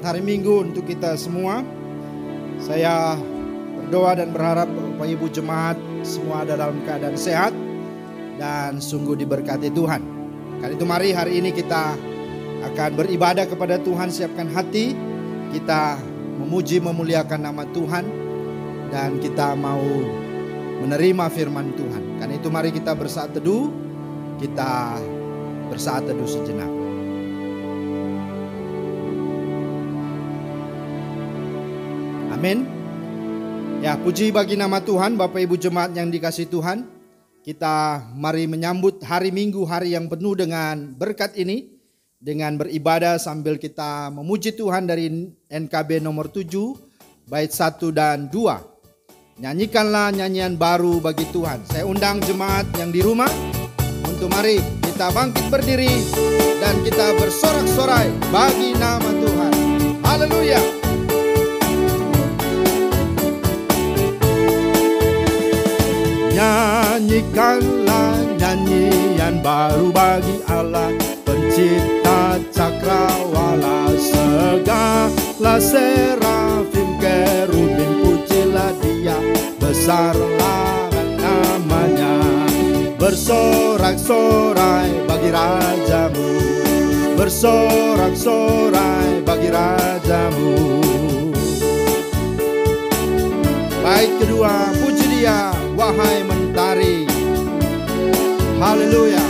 hari Minggu untuk kita semua. Saya berdoa dan berharap Bapak Ibu jemaat semua ada dalam keadaan sehat dan sungguh diberkati Tuhan. Karena itu mari hari ini kita akan beribadah kepada Tuhan, siapkan hati, kita memuji memuliakan nama Tuhan dan kita mau menerima firman Tuhan. Karena itu mari kita bersaat teduh, kita bersaat teduh sejenak. Amin. Ya, puji bagi nama Tuhan. Bapak Ibu jemaat yang dikasihi Tuhan, kita mari menyambut hari Minggu, hari yang penuh dengan berkat ini, dengan beribadah sambil kita memuji Tuhan dari NKB nomor 7 bait 1 dan 2. Nyanyikanlah nyanyian baru bagi Tuhan. Saya undang jemaat yang di rumah untuk mari kita bangkit berdiri dan kita bersorak-sorai bagi nama Tuhan. Haleluya. Nyanyikanlah nyanyian baru bagi Allah, pencipta cakrawala, segala serafim kerubim pujilah Dia, besarlah namanya. Bersorak-sorai bagi rajamu, bersorak-sorai bagi rajamu. Baik kedua, puji Dia wahai mentari. Haleluya.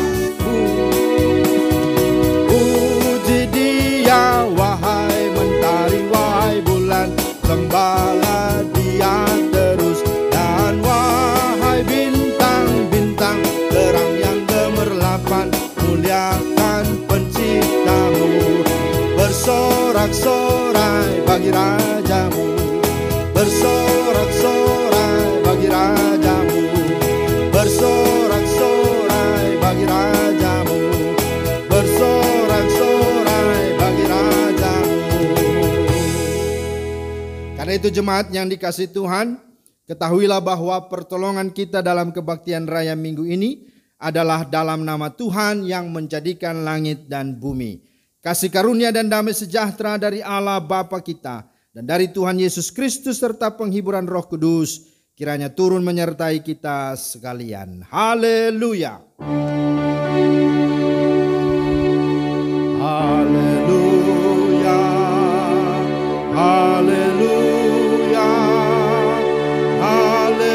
Puji Dia wahai mentari, wahai bulan, sembahlah Dia terus. Dan wahai bintang-bintang terang yang gemerlapan, muliakan penciptamu. Bersorak-sorai bagi rajamu, bersorak-sorai bagi rajamu, bersorak-sorai bagi rajamu, bersorak-sorai bagi rajamu. Karena itu jemaat yang dikasihi Tuhan, ketahuilah bahwa pertolongan kita dalam kebaktian raya minggu ini adalah dalam nama Tuhan yang menjadikan langit dan bumi. Kasih karunia dan damai sejahtera dari Allah Bapa kita dan dari Tuhan Yesus Kristus serta penghiburan Roh Kudus kiranya turun menyertai kita sekalian. Haleluya. Haleluya. Haleluya. Haleluya.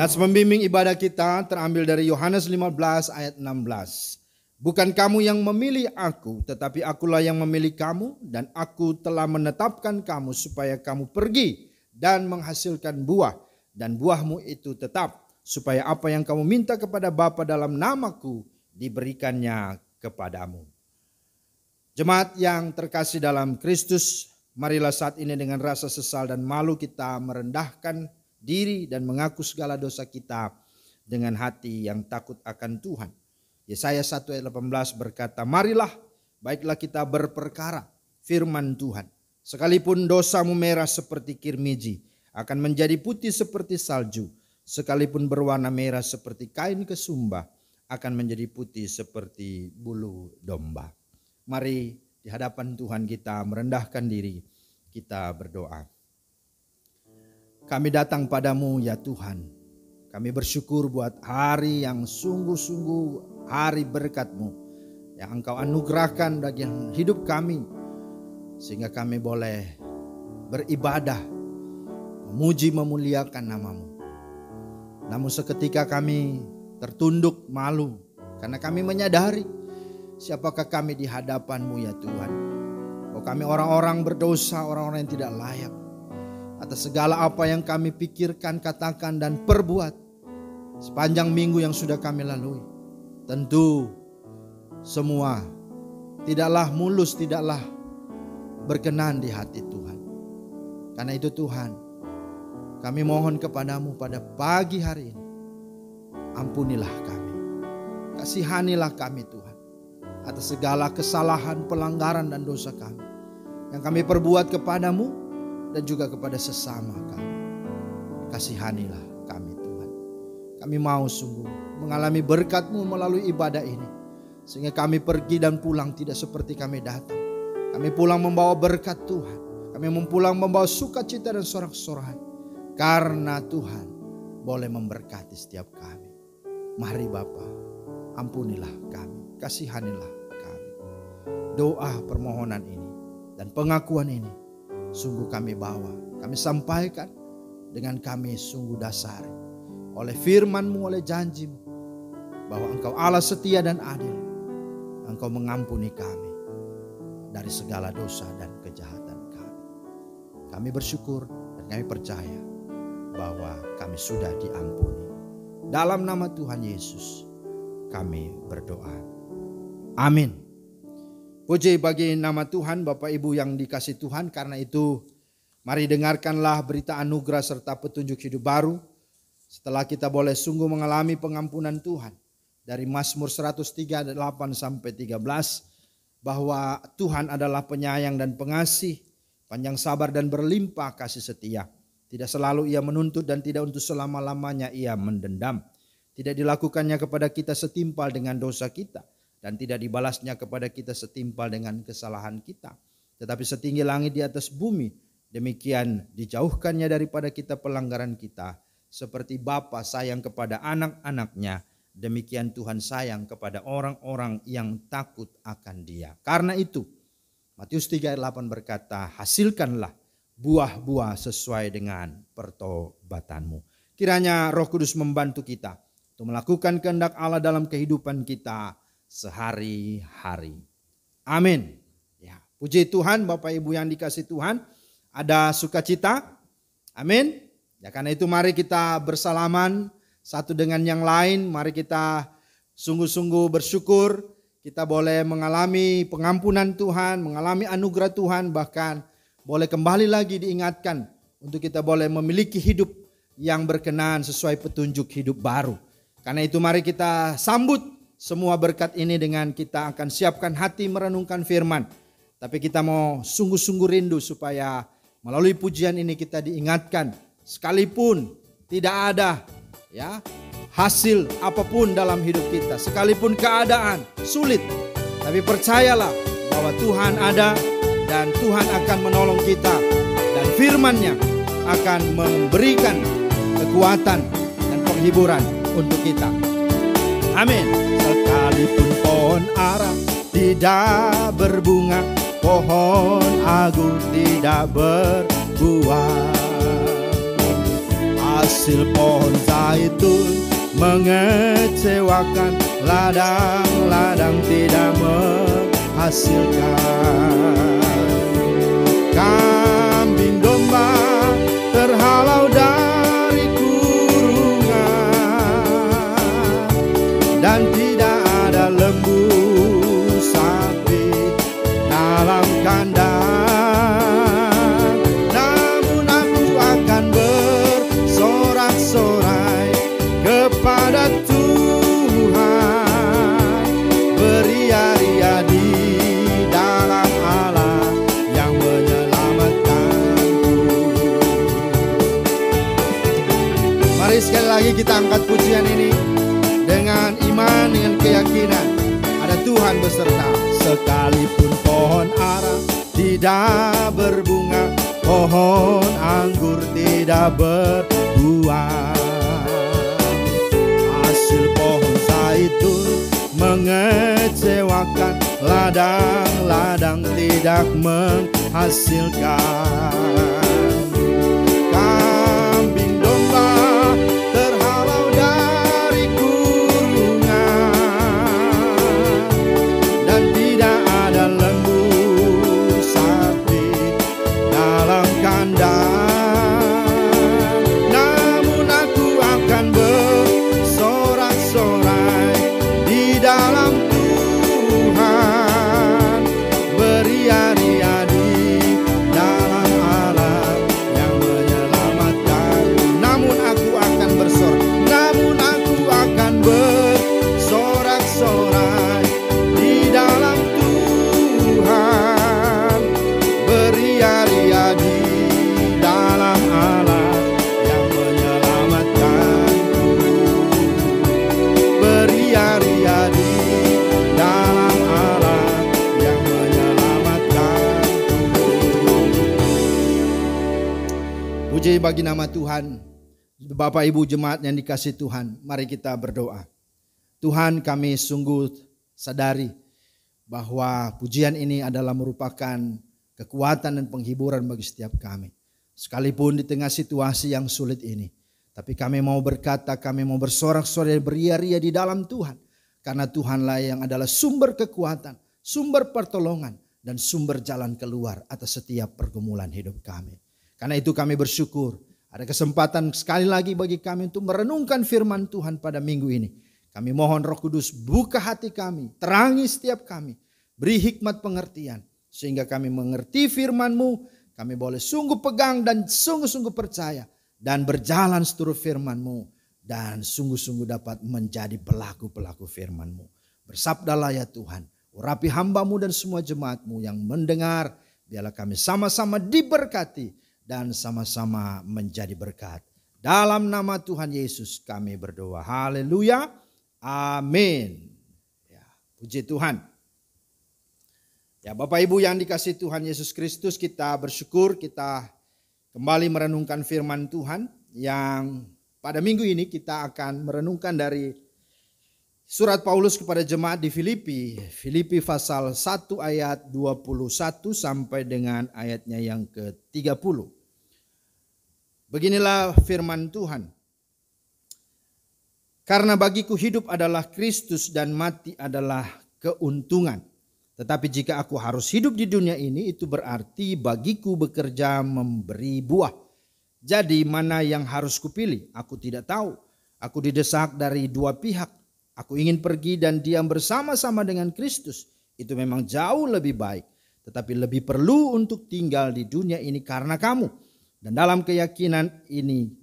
Nats pembimbing ibadah kita terambil dari Yohanes 15 ayat 16. Bukan kamu yang memilih aku, tetapi akulah yang memilih kamu, dan aku telah menetapkan kamu supaya kamu pergi dan menghasilkan buah, dan buahmu itu tetap, supaya apa yang kamu minta kepada Bapa dalam namaku diberikannya kepadamu. Jemaat yang terkasih dalam Kristus, marilah saat ini dengan rasa sesal dan malu kita merendahkan diri dan mengaku segala dosa kita dengan hati yang takut akan Tuhan. Yesaya 1 ayat 18 berkata, marilah baiklah kita berperkara firman Tuhan. Sekalipun dosamu merah seperti kirmiji, akan menjadi putih seperti salju. Sekalipun berwarna merah seperti kain kesumba, akan menjadi putih seperti bulu domba. Mari di hadapan Tuhan kita merendahkan diri, kita berdoa. Kami datang padamu ya Tuhan. Kami bersyukur buat hari yang sungguh-sungguh hari berkat-Mu yang Engkau anugerahkan bagi hidup kami, sehingga kami boleh beribadah, memuji memuliakan nama-Mu. Namun seketika kami tertunduk malu karena kami menyadari siapakah kami di hadapan-Mu ya Tuhan. Bahwa kami orang-orang berdosa, orang-orang yang tidak layak atas segala apa yang kami pikirkan, katakan dan perbuat sepanjang minggu yang sudah kami lalui. Tentu semua tidaklah mulus, tidaklah berkenan di hati Tuhan. Karena itu Tuhan, kami mohon kepadamu pada pagi hari ini, ampunilah kami, kasihanilah kami Tuhan, atas segala kesalahan, pelanggaran dan dosa kami yang kami perbuat kepadamu dan juga kepada sesama kami. Kasihanilah kami Tuhan. Kami mau sungguh mengalami berkat-Mu melalui ibadah ini. Sehingga kami pergi dan pulang tidak seperti kami datang. Kami pulang membawa berkat Tuhan. Kami pulang membawa sukacita dan sorak-sorai. Karena Tuhan boleh memberkati setiap kami. Mari Bapa, ampunilah kami, kasihanilah kami. Doa permohonan ini dan pengakuan ini sungguh kami bawa, kami sampaikan dengan kami sungguh dasari oleh firman-Mu, oleh janji-Mu bahwa Engkau Allah setia dan adil. Engkau mengampuni kami dari segala dosa dan kejahatan kami. Kami bersyukur dan kami percaya bahwa kami sudah diampuni. Dalam nama Tuhan Yesus kami berdoa. Amin. Puji bagi nama Tuhan, Bapak Ibu yang dikasihi Tuhan. Karena itu mari dengarkanlah berita anugerah serta petunjuk hidup baru. Setelah kita boleh sungguh mengalami pengampunan Tuhan. Dari Mazmur 103:8 sampai 13. Bahwa Tuhan adalah penyayang dan pengasih. Panjang sabar dan berlimpah kasih setia. Tidak selalu Ia menuntut dan tidak untuk selama-lamanya Ia mendendam. Tidak dilakukannya kepada kita setimpal dengan dosa kita. Dan tidak dibalasnya kepada kita setimpal dengan kesalahan kita. Tetapi setinggi langit di atas bumi, demikian dijauhkannya daripada kita pelanggaran kita. Seperti Bapa sayang kepada anak-anaknya, demikian Tuhan sayang kepada orang-orang yang takut akan Dia. Karena itu, Matius 3:8 berkata, hasilkanlah buah-buah sesuai dengan pertobatanmu. Kiranya Roh Kudus membantu kita untuk melakukan kehendak Allah dalam kehidupan kita sehari-hari. Amin. Ya, puji Tuhan, Bapak Ibu yang dikasihi Tuhan, ada sukacita. Amin. Ya, karena itu mari kita bersalaman satu dengan yang lain. Mari kita sungguh-sungguh bersyukur. Kita boleh mengalami pengampunan Tuhan, mengalami anugerah Tuhan, bahkan boleh kembali lagi diingatkan untuk kita boleh memiliki hidup yang berkenan sesuai petunjuk hidup baru. Karena itu mari kita sambut semua berkat ini dengan kita akan siapkan hati merenungkan firman. Tapi kita mau sungguh-sungguh rindu supaya melalui pujian ini kita diingatkan. Sekalipun tidak ada ya hasil apapun dalam hidup kita, sekalipun keadaan sulit, tapi percayalah bahwa Tuhan ada dan Tuhan akan menolong kita dan firman-Nya akan memberikan kekuatan dan penghiburan untuk kita. Amin. Sekalipun pohon ara tidak berbunga, pohon agung tidak berbuah, hasil pohon zaitun mengecewakan, ladang-ladang tidak menghasilkan. Kambing domba terhalau dari kurungan, dan tidak ada lembu sapi dalam kandang. Namun aku akan bersorak-sorai kepada Tuhan, beria-ria di dalam Allah yang menyelamatkanku. Mari sekali lagi kita angkat pujian ini dengan iman, dengan keyakinan ada Tuhan beserta. Sekalipun pohon ara tidak berbunga, pohon anggur tidak berbuah, hasil pohon zaitun mengecewakan, ladang-ladang tidak menghasilkan. Kambing domba terhalau dari kurungan, dan tidak ada lembu sapi dalam kandang. Namun aku akan bersorak-sorai di dalam Tuhan, beria-ria di dalam Allah Puji bagi nama Tuhan. Bapak Ibu jemaat yang dikasihi Tuhan, mari kita berdoa. Tuhan, kami sungguh sadari bahwa pujian ini adalah merupakan kekuatan dan penghiburan bagi setiap kami. Sekalipun di tengah situasi yang sulit ini, tapi kami mau berkata, kami mau bersorak-sorai beria-ria di dalam Tuhan. Karena Tuhanlah yang adalah sumber kekuatan, sumber pertolongan, dan sumber jalan keluar atas setiap pergumulan hidup kami. Karena itu kami bersyukur ada kesempatan sekali lagi bagi kami untuk merenungkan firman Tuhan pada minggu ini. Kami mohon Roh Kudus buka hati kami, terangi setiap kami, beri hikmat pengertian. Sehingga kami mengerti firman-Mu, kami boleh sungguh pegang dan sungguh-sungguh percaya. Dan berjalan seturut firman-Mu. Dan sungguh-sungguh dapat menjadi pelaku-pelaku firman-Mu. Bersabdalah ya Tuhan, urapi hamba-Mu dan semua jemaat-Mu yang mendengar. Biarlah kami sama-sama diberkati dan sama-sama menjadi berkat. Dalam nama Tuhan Yesus kami berdoa. Haleluya. Amin. Ya, puji Tuhan. Ya, Bapak Ibu yang dikasihi Tuhan Yesus Kristus, kita bersyukur kita kembali merenungkan firman Tuhan yang pada minggu ini kita akan merenungkan dari surat Paulus kepada jemaat di Filipi. Filipi pasal 1 ayat 21 sampai dengan ayatnya yang ke-30. Beginilah firman Tuhan. Karena bagiku hidup adalah Kristus dan mati adalah keuntungan. Tetapi jika aku harus hidup di dunia ini, itu berarti bagiku bekerja memberi buah. Jadi mana yang harus kupilih? Aku tidak tahu. Aku didesak dari dua pihak. Aku ingin pergi dan diam bersama-sama dengan Kristus. Itu memang jauh lebih baik. Tetapi lebih perlu untuk tinggal di dunia ini karena kamu. Dan dalam keyakinan ini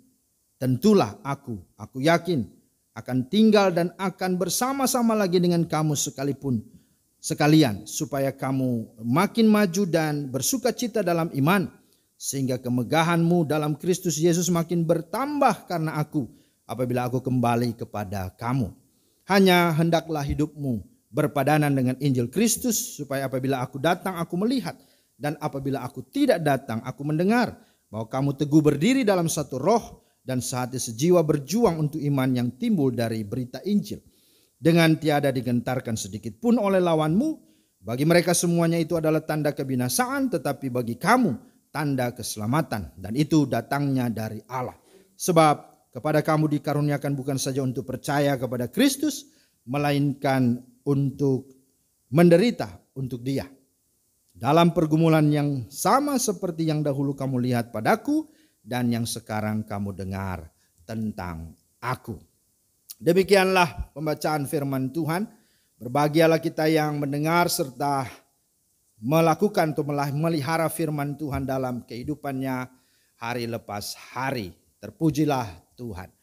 tentulah aku yakin akan tinggal dan akan bersama-sama lagi dengan kamu sekalian supaya kamu makin maju dan bersuka cita dalam iman sehingga kemegahanmu dalam Kristus Yesus makin bertambah karena aku apabila aku kembali kepada kamu. Hanya hendaklah hidupmu berpadanan dengan Injil Kristus supaya apabila aku datang aku melihat dan apabila aku tidak datang aku mendengar bahwa kamu teguh berdiri dalam satu roh dan sehati sejiwa berjuang untuk iman yang timbul dari berita Injil. Dengan tiada digentarkan sedikit pun oleh lawanmu, bagi mereka semuanya itu adalah tanda kebinasaan, tetapi bagi kamu tanda keselamatan. Dan itu datangnya dari Allah. Sebab kepada kamu dikaruniakan bukan saja untuk percaya kepada Kristus, melainkan untuk menderita untuk Dia. Dalam pergumulan yang sama seperti yang dahulu kamu lihat padaku dan yang sekarang kamu dengar tentang aku. Demikianlah pembacaan firman Tuhan. Berbahagialah kita yang mendengar serta melakukan atau melihara firman Tuhan dalam kehidupannya hari lepas hari. Terpujilah Tuhan.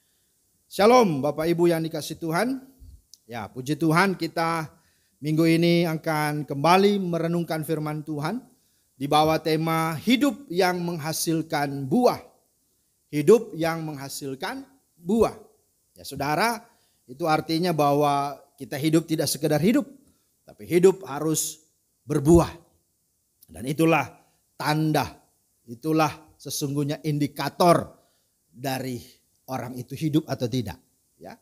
Shalom Bapak Ibu yang dikasihi Tuhan. Ya, puji Tuhan kita minggu ini akan kembali merenungkan firman Tuhan di bawah tema hidup yang menghasilkan buah. Hidup yang menghasilkan buah. Ya saudara, itu artinya bahwa kita hidup tidak sekedar hidup, tapi hidup harus berbuah. Dan itulah tanda, itulah sesungguhnya indikator dari orang itu hidup atau tidak. Ya.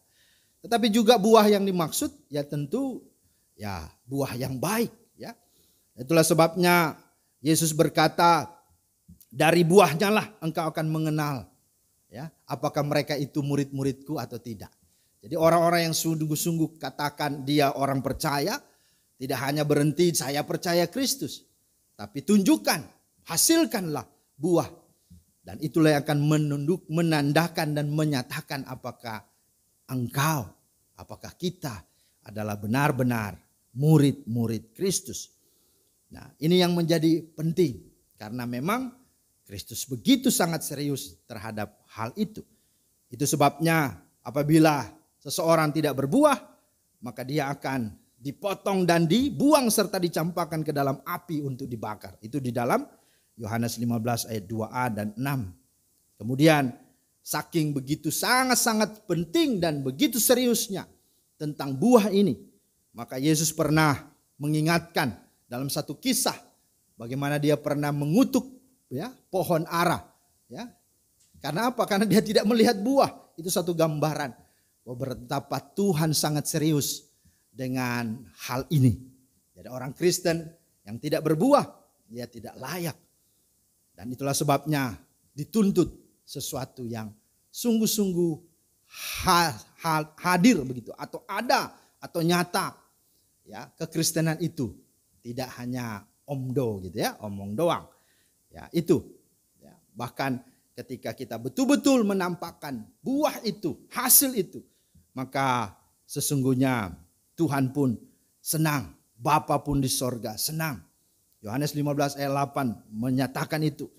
Tetapi juga buah yang dimaksud ya tentu ya buah yang baik ya. Itulah sebabnya Yesus berkata dari buahnya lah engkau akan mengenal ya apakah mereka itu murid-muridku atau tidak. Jadi orang-orang yang sungguh-sungguh katakan dia orang percaya tidak hanya berhenti saya percaya Kristus, tapi tunjukkan, hasilkanlah buah. Dan itulah yang akan menandakan dan menyatakan apakah engkau, apakah kita adalah benar-benar murid-murid Kristus. Nah, ini yang menjadi penting karena memang Kristus begitu sangat serius terhadap hal itu. Itu sebabnya apabila seseorang tidak berbuah, maka dia akan dipotong dan dibuang serta dicampakkan ke dalam api untuk dibakar. Itu di dalam Yohanes 15 ayat 2a dan 6. Kemudian saking begitu sangat-sangat penting dan begitu seriusnya tentang buah ini, maka Yesus pernah mengingatkan dalam satu kisah bagaimana dia pernah mengutuk ya pohon ara ya. Karena apa? Karena dia tidak melihat buah. Itu satu gambaran bahwa betapa Tuhan sangat serius dengan hal ini. Jadi orang Kristen yang tidak berbuah, dia tidak layak. Dan itulah sebabnya dituntut sesuatu yang sungguh-sungguh hadir begitu, atau ada, atau nyata. Ya, kekristenan itu tidak hanya omdo gitu ya, omong doang. Ya, itu. Ya, bahkan ketika kita betul-betul menampakkan buah itu, hasil itu, maka sesungguhnya Tuhan pun senang, Bapa pun di sorga senang. Yohanes 15 ayat 8 menyatakan itu.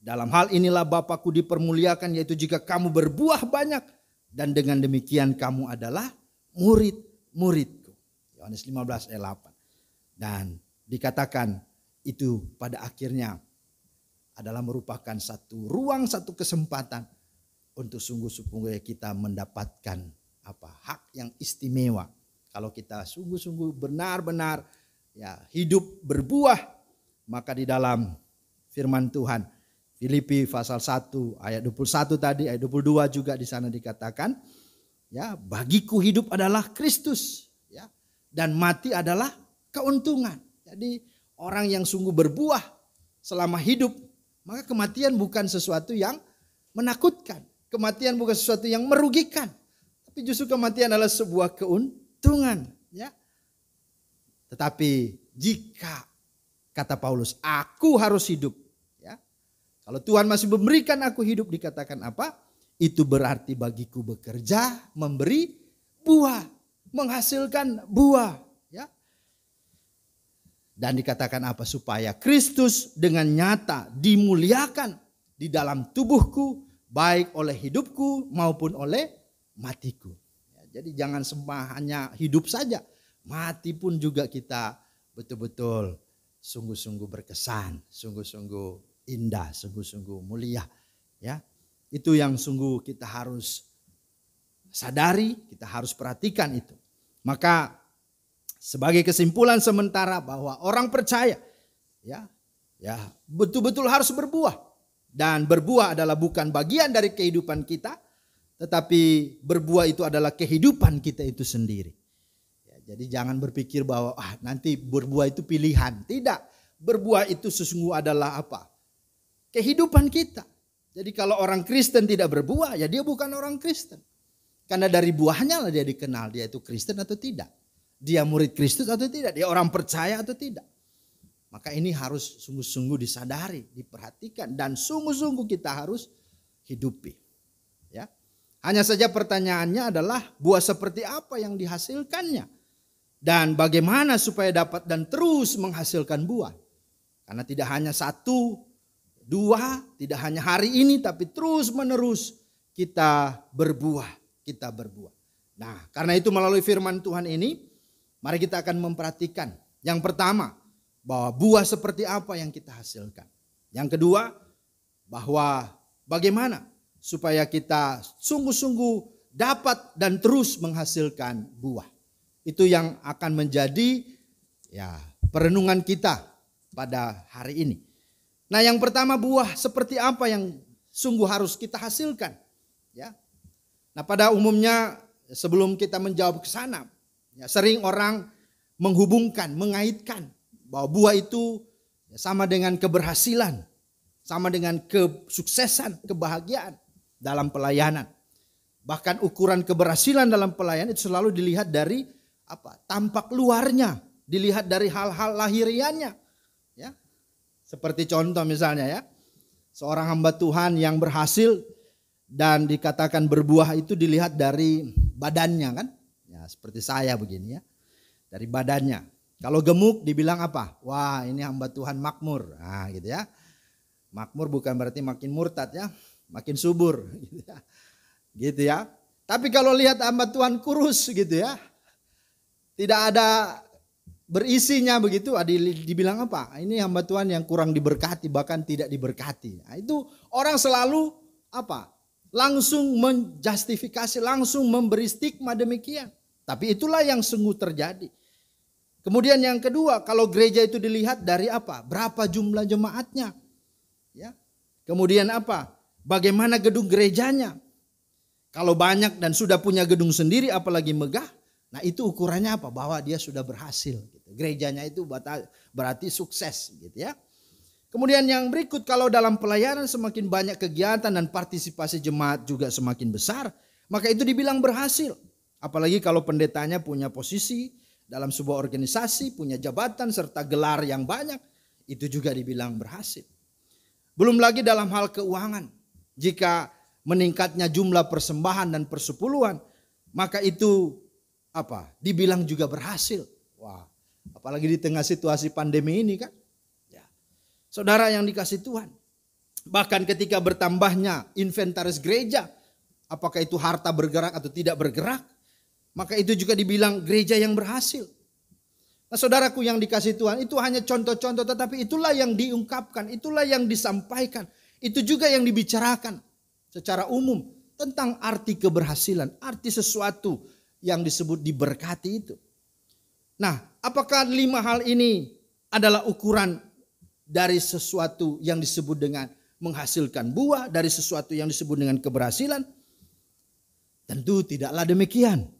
Dalam hal inilah Bapakku dipermuliakan, yaitu jika kamu berbuah banyak, dan dengan demikian kamu adalah murid-muridku. Yohanes 15 ayat 8. Dan dikatakan itu pada akhirnya adalah merupakan satu ruang, satu kesempatan untuk sungguh-sungguh kita mendapatkan hak yang istimewa. Kalau kita sungguh-sungguh benar-benar ya hidup berbuah, maka di dalam firman Tuhan Filipi pasal 1 ayat 21 tadi, ayat 22 juga di sana dikatakan, ya, bagiku hidup adalah Kristus, ya, dan mati adalah keuntungan. Jadi orang yang sungguh berbuah selama hidup, maka kematian bukan sesuatu yang menakutkan. Kematian bukan sesuatu yang merugikan. Tapi justru kematian adalah sebuah keuntungan. Ya. Tetapi jika, kata Paulus, aku harus hidup. Ya. Kalau Tuhan masih memberikan aku hidup, dikatakan apa? Itu berarti bagiku bekerja, memberi buah, menghasilkan buah. Ya. Dan dikatakan apa? Supaya Kristus dengan nyata dimuliakan di dalam tubuhku, baik oleh hidupku maupun oleh matiku. Ya, jadi jangan hanya hidup saja, mati pun juga kita betul-betul sungguh-sungguh berkesan, sungguh-sungguh indah, sungguh-sungguh mulia. Ya, itu yang sungguh kita harus sadari, kita harus perhatikan itu. Maka sebagai kesimpulan sementara bahwa orang percaya ya betul-betul harus berbuah. Dan berbuah adalah bukan bagian dari kehidupan kita, tetapi berbuah itu adalah kehidupan kita itu sendiri. Ya, jadi jangan berpikir bahwa nanti berbuah itu pilihan. Tidak, berbuah itu sesungguhnya adalah apa? Kehidupan kita. Jadi kalau orang Kristen tidak berbuah, ya dia bukan orang Kristen. Karena dari buahnya lah dia dikenal, dia itu Kristen atau tidak. Dia murid Kristus atau tidak, dia orang percaya atau tidak. Maka ini harus sungguh-sungguh disadari, diperhatikan, dan sungguh-sungguh kita harus hidupi. Ya. Hanya saja pertanyaannya adalah buah seperti apa yang dihasilkannya. Dan bagaimana supaya dapat dan terus menghasilkan buah. Karena tidak hanya satu, dua, tidak hanya hari ini, tapi terus menerus kita berbuah. Kita berbuah. Nah, karena itu melalui firman Tuhan ini, mari kita akan memperhatikan. Yang pertama, bahwa buah seperti apa yang kita hasilkan. Yang kedua, bahwa bagaimana supaya kita sungguh-sungguh dapat dan terus menghasilkan buah. Itu yang akan menjadi perenungan kita pada hari ini. Nah, yang pertama, buah seperti apa yang sungguh harus kita hasilkan. Ya. Nah, pada umumnya sebelum kita menjawab ke sana, sering orang menghubungkan, mengaitkan bahwa buah itu sama dengan keberhasilan, sama dengan kesuksesan, kebahagiaan dalam pelayanan. Bahkan ukuran keberhasilan dalam pelayanan itu selalu dilihat dari tampak luarnya, dilihat dari hal-hal lahiriannya. Ya. Seperti contoh misalnya ya, seorang hamba Tuhan yang berhasil dan dikatakan berbuah itu dilihat dari badannya kan. Ya, seperti saya begini ya, dari badannya. Kalau gemuk dibilang apa? Wah, ini hamba Tuhan makmur. Nah, gitu ya. Makmur bukan berarti makin murtad ya, makin subur gitu ya. Gitu ya. Tapi kalau lihat hamba Tuhan kurus gitu ya, tidak ada berisinya begitu, dibilang apa? Ini hamba Tuhan yang kurang diberkati, bahkan tidak diberkati. Nah, itu orang selalu langsung menjustifikasi, langsung memberi stigma demikian. Tapi itulah yang sungguh terjadi. Kemudian yang kedua, kalau gereja itu dilihat dari apa? Berapa jumlah jemaatnya? Ya. Kemudian apa? Bagaimana gedung gerejanya? Kalau banyak dan sudah punya gedung sendiri apalagi megah, nah itu ukurannya apa? Bahwa dia sudah berhasil. Gitu. Gerejanya itu berarti sukses gitu ya. Kemudian yang berikut, kalau dalam pelayanan semakin banyak kegiatan dan partisipasi jemaat juga semakin besar, maka itu dibilang berhasil. Apalagi kalau pendetanya punya posisi dalam sebuah organisasi, punya jabatan serta gelar yang banyak, itu juga dibilang berhasil. Belum lagi dalam hal keuangan. Jika meningkatnya jumlah persembahan dan persepuluhan, maka itu dibilang juga berhasil. Wah, apalagi di tengah situasi pandemi ini kan. Ya. Saudara yang dikasih Tuhan, bahkan ketika bertambahnya inventaris gereja, apakah itu harta bergerak atau tidak bergerak, maka itu juga dibilang gereja yang berhasil. Nah, saudaraku yang dikasih Tuhan, itu hanya contoh-contoh, tetapi itulah yang diungkapkan, itulah yang disampaikan, itu juga yang dibicarakan secara umum tentang arti keberhasilan, arti sesuatu yang disebut diberkati itu. Nah, apakah 5 hal ini adalah ukuran dari sesuatu yang disebut dengan menghasilkan buah, dari sesuatu yang disebut dengan keberhasilan? Tentu tidaklah demikian.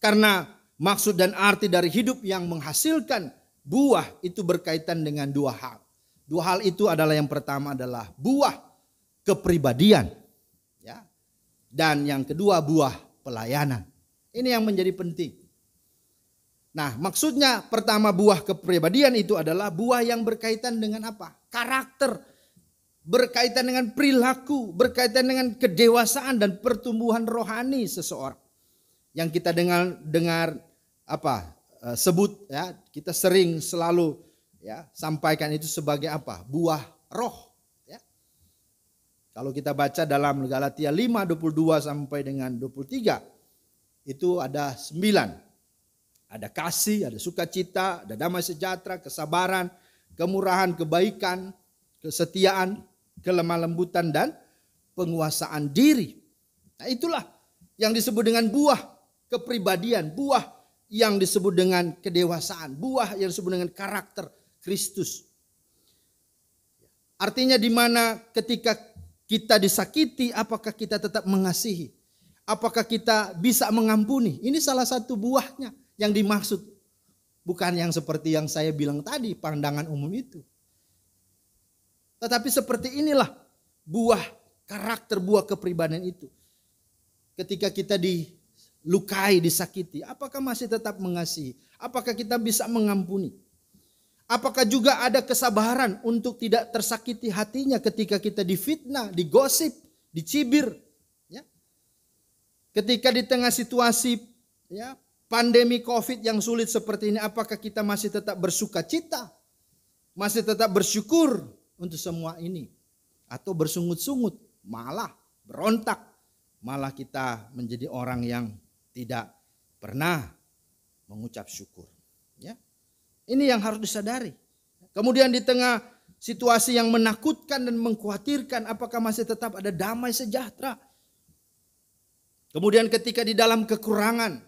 Karena maksud dan arti dari hidup yang menghasilkan buah itu berkaitan dengan 2 hal. 2 hal itu adalah, yang pertama adalah buah kepribadian, ya, dan yang kedua buah pelayanan. Ini yang menjadi penting. Nah, maksudnya pertama buah kepribadian itu adalah buah yang berkaitan dengan apa? Karakter, berkaitan dengan perilaku, berkaitan dengan kedewasaan dan pertumbuhan rohani seseorang. Yang kita dengar sebut ya, kita sering selalu ya sampaikan itu sebagai apa? Buah roh. Kalau kita baca dalam Galatia 5:22 sampai dengan 23, itu ada 9. Ada kasih, ada sukacita, ada damai sejahtera, kesabaran, kemurahan, kebaikan, kesetiaan, kelemah lembutan, dan penguasaan diri. Nah, itulah yang disebut dengan buah kepribadian, buah yang disebut dengan kedewasaan, buah yang disebut dengan karakter Kristus. Artinya di mana ketika kita disakiti, apakah kita tetap mengasihi? Apakah kita bisa mengampuni? Ini salah satu buahnya yang dimaksud. Bukan yang seperti yang saya bilang tadi, pandangan umum itu. Tetapi seperti inilah buah karakter, buah kepribadian itu. Ketika kita dilukai, disakiti, apakah masih tetap mengasihi? Apakah kita bisa mengampuni? Apakah juga ada kesabaran untuk tidak tersakiti hatinya ketika kita difitnah, digosip, dicibir? Ya. Ketika di tengah situasi ya, pandemi COVID yang sulit seperti ini, apakah kita masih tetap bersuka cita? Masih tetap bersyukur untuk semua ini? Atau bersungut-sungut, malah berontak, malah kita menjadi orang yang tidak pernah mengucap syukur. Ya. Ini yang harus disadari. Kemudian di tengah situasi yang menakutkan dan mengkhawatirkan, apakah masih tetap ada damai sejahtera? Kemudian ketika di dalam kekurangan,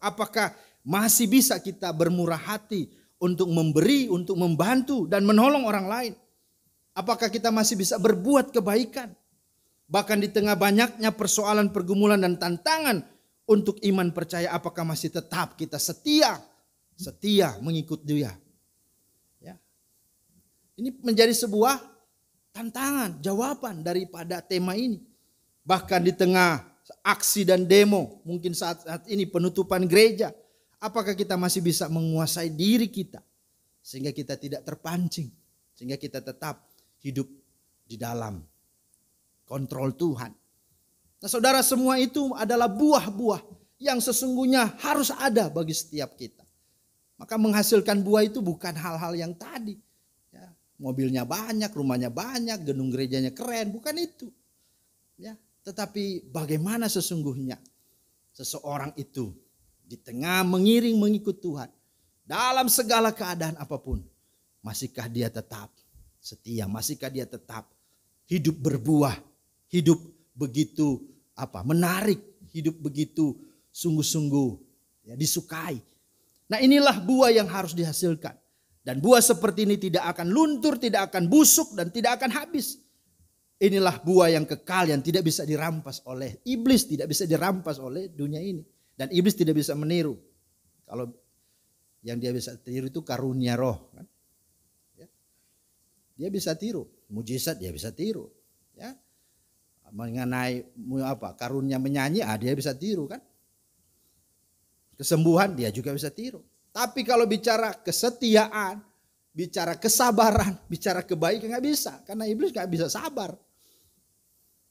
apakah masih bisa kita bermurah hati untuk memberi, untuk membantu dan menolong orang lain? Apakah kita masih bisa berbuat kebaikan? Bahkan di tengah banyaknya persoalan, pergumulan dan tantangan untuk iman percaya, apakah masih tetap kita setia mengikut Dia. Ya. Ini menjadi sebuah tantangan, jawaban daripada tema ini. Bahkan di tengah aksi dan demo, mungkin saat ini penutupan gereja, apakah kita masih bisa menguasai diri kita sehingga kita tidak terpancing, sehingga kita tetap hidup di dalam kontrol Tuhan. Nah, saudara, semua itu adalah buah-buah yang sesungguhnya harus ada bagi setiap kita. Maka menghasilkan buah itu bukan hal-hal yang tadi. Ya, mobilnya banyak, rumahnya banyak, gedung gerejanya keren, bukan itu. Ya, tetapi bagaimana sesungguhnya seseorang itu di tengah mengiring mengikut Tuhan dalam segala keadaan apapun, masihkah dia tetap setia, masihkah dia tetap hidup berbuah, hidup begitu menarik, hidup begitu sungguh-sungguh ya, disukai. Nah, inilah buah yang harus dihasilkan. Dan buah seperti ini tidak akan luntur, tidak akan busuk, dan tidak akan habis. Inilah buah yang kekal yang tidak bisa dirampas oleh iblis, tidak bisa dirampas oleh dunia ini. Dan iblis tidak bisa meniru. Kalau yang dia bisa tiru itu karunia roh. Kan? Ya. Dia bisa tiru, mujizat dia bisa tiru. Ya. Mengenai karunia menyanyi, dia bisa tiru kan. Kesembuhan dia juga bisa tiru. Tapi kalau bicara kesetiaan, bicara kesabaran, bicara kebaikan nggak bisa. Karena iblis nggak bisa sabar.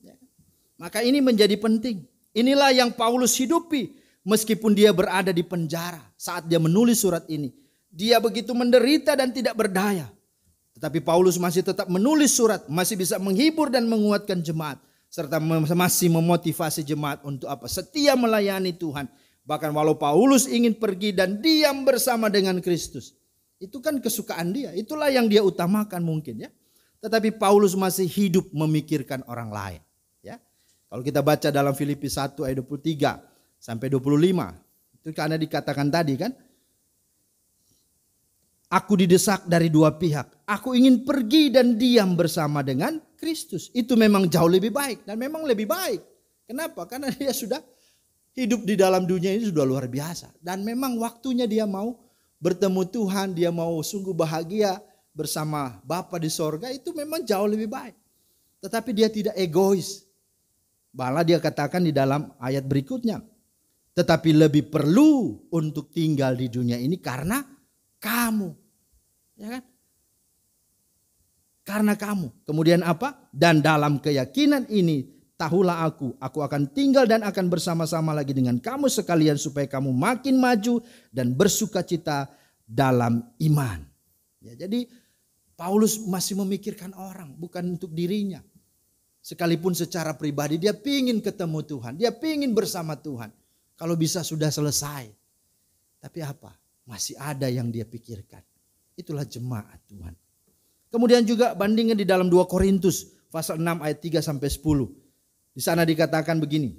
Ya. Maka ini menjadi penting. Inilah yang Paulus hidupi. Meskipun dia berada di penjara saat dia menulis surat ini. Dia begitu menderita dan tidak berdaya. Tetapi Paulus masih tetap menulis surat. Masih bisa menghibur dan menguatkan jemaat. Serta masih memotivasi jemaat untuk apa? Setia melayani Tuhan. Bahkan walau Paulus ingin pergi dan diam bersama dengan Kristus. Itu kan kesukaan dia. Itulah yang dia utamakan mungkin ya. Tetapi Paulus masih hidup memikirkan orang lain. Ya. Kalau kita baca dalam Filipi 1 ayat 23 sampai 25. Itu karena dikatakan tadi kan. Aku didesak dari dua pihak. Aku ingin pergi dan diam bersama dengan Kristus. Itu memang jauh lebih baik. Dan memang lebih baik. Kenapa? Karena dia sudah hidup di dalam dunia ini sudah luar biasa. Dan memang waktunya dia mau bertemu Tuhan. Dia mau sungguh bahagia bersama Bapa di sorga. Itu memang jauh lebih baik. Tetapi dia tidak egois. Malah dia katakan di dalam ayat berikutnya. Tetapi lebih perlu untuk tinggal di dunia ini karena kamu. Ya kan? Karena kamu. Kemudian apa? Dan dalam keyakinan ini tahulah aku akan tinggal dan akan bersama-sama lagi dengan kamu sekalian supaya kamu makin maju dan bersukacita dalam iman. Ya, jadi Paulus masih memikirkan orang bukan untuk dirinya. Sekalipun secara pribadi dia pingin ketemu Tuhan. Dia pingin bersama Tuhan. Kalau bisa sudah selesai. Tapi apa? Masih ada yang dia pikirkan. Itulah jemaat Tuhan. Kemudian juga bandingkan di dalam 2 Korintus pasal 6 ayat 3 sampai 10. Di sana dikatakan begini.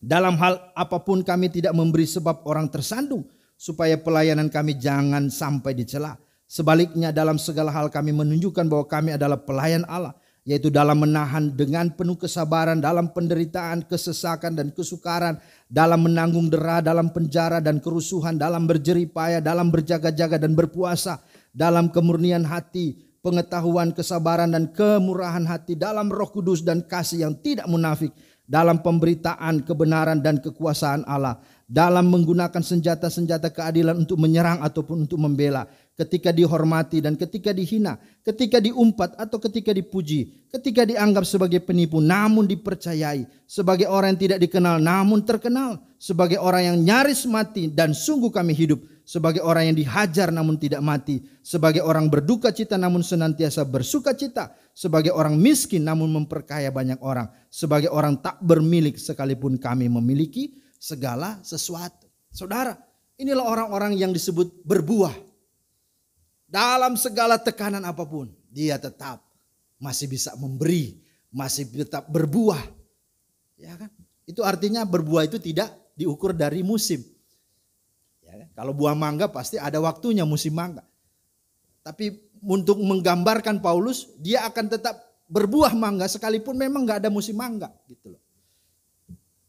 Dalam hal apapun kami tidak memberi sebab orang tersandung. Supaya pelayanan kami jangan sampai dicela. Sebaliknya dalam segala hal kami menunjukkan bahwa kami adalah pelayan Allah. Yaitu dalam menahan dengan penuh kesabaran, dalam penderitaan, kesesakan dan kesukaran, dalam menanggung dera, dalam penjara dan kerusuhan, dalam berjerih payah, dalam berjaga-jaga dan berpuasa, dalam kemurnian hati, pengetahuan, kesabaran dan kemurahan hati, dalam Roh Kudus dan kasih yang tidak munafik, dalam pemberitaan kebenaran dan kekuasaan Allah, dalam menggunakan senjata-senjata keadilan untuk menyerang ataupun untuk membela, ketika dihormati dan ketika dihina, ketika diumpat atau ketika dipuji, ketika dianggap sebagai penipu namun dipercayai, sebagai orang yang tidak dikenal namun terkenal, sebagai orang yang nyaris mati dan sungguh kami hidup, sebagai orang yang dihajar namun tidak mati, sebagai orang berduka cita namun senantiasa bersuka cita, sebagai orang miskin namun memperkaya banyak orang, sebagai orang tak bermilik sekalipun kami memiliki segala sesuatu. Saudara, inilah orang-orang yang disebut berbuah. Dalam segala tekanan apapun, dia tetap masih bisa memberi, masih tetap berbuah. Ya kan? Itu artinya berbuah itu tidak diukur dari musim. Ya kan? Kalau buah mangga pasti ada waktunya musim mangga. Tapi untuk menggambarkan Paulus, dia akan tetap berbuah mangga sekalipun memang nggak ada musim mangga, gitu loh.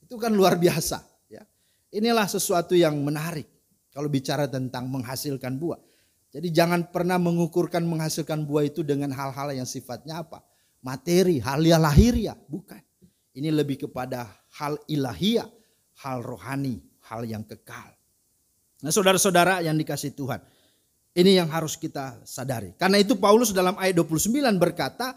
Itu kan luar biasa. Ya. Inilah sesuatu yang menarik kalau bicara tentang menghasilkan buah. Jadi jangan pernah mengukurkan menghasilkan buah itu dengan hal-hal yang sifatnya apa? Materi, hal yang lahiriah, bukan. Ini lebih kepada hal ilahiyah, hal rohani, hal yang kekal. Nah, saudara-saudara yang dikasihi Tuhan, ini yang harus kita sadari. Karena itu Paulus dalam ayat 29 berkata,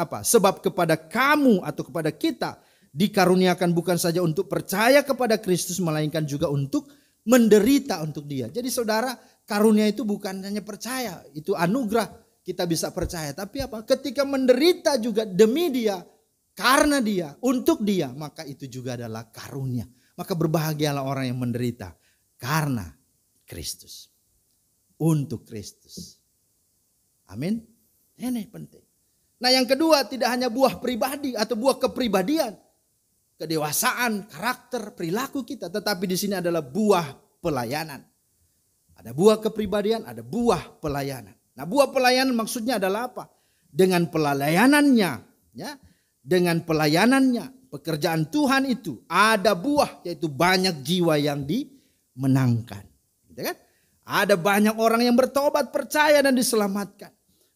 apa? Sebab kepada kamu atau kepada kita dikaruniakan bukan saja untuk percaya kepada Kristus, melainkan juga untuk menderita untuk dia. Jadi saudara, karunia itu bukan hanya percaya, itu anugerah kita bisa percaya. Tapi apa? Ketika menderita juga demi dia, karena dia, untuk dia, maka itu juga adalah karunia. Maka berbahagialah orang yang menderita karena Kristus. Untuk Kristus. Amin. Ini penting. Nah yang kedua, tidak hanya buah pribadi atau buah kepribadian. Kedewasaan, karakter, perilaku kita. Tetapi di sini adalah buah pelayanan. Ada buah kepribadian, ada buah pelayanan. Nah buah pelayanan maksudnya adalah apa? dengan pelayanannya, ya, dengan pelayanannya, pekerjaan Tuhan itu ada buah, yaitu banyak jiwa yang dimenangkan. Gitu kan? Ada banyak orang yang bertobat, percaya dan diselamatkan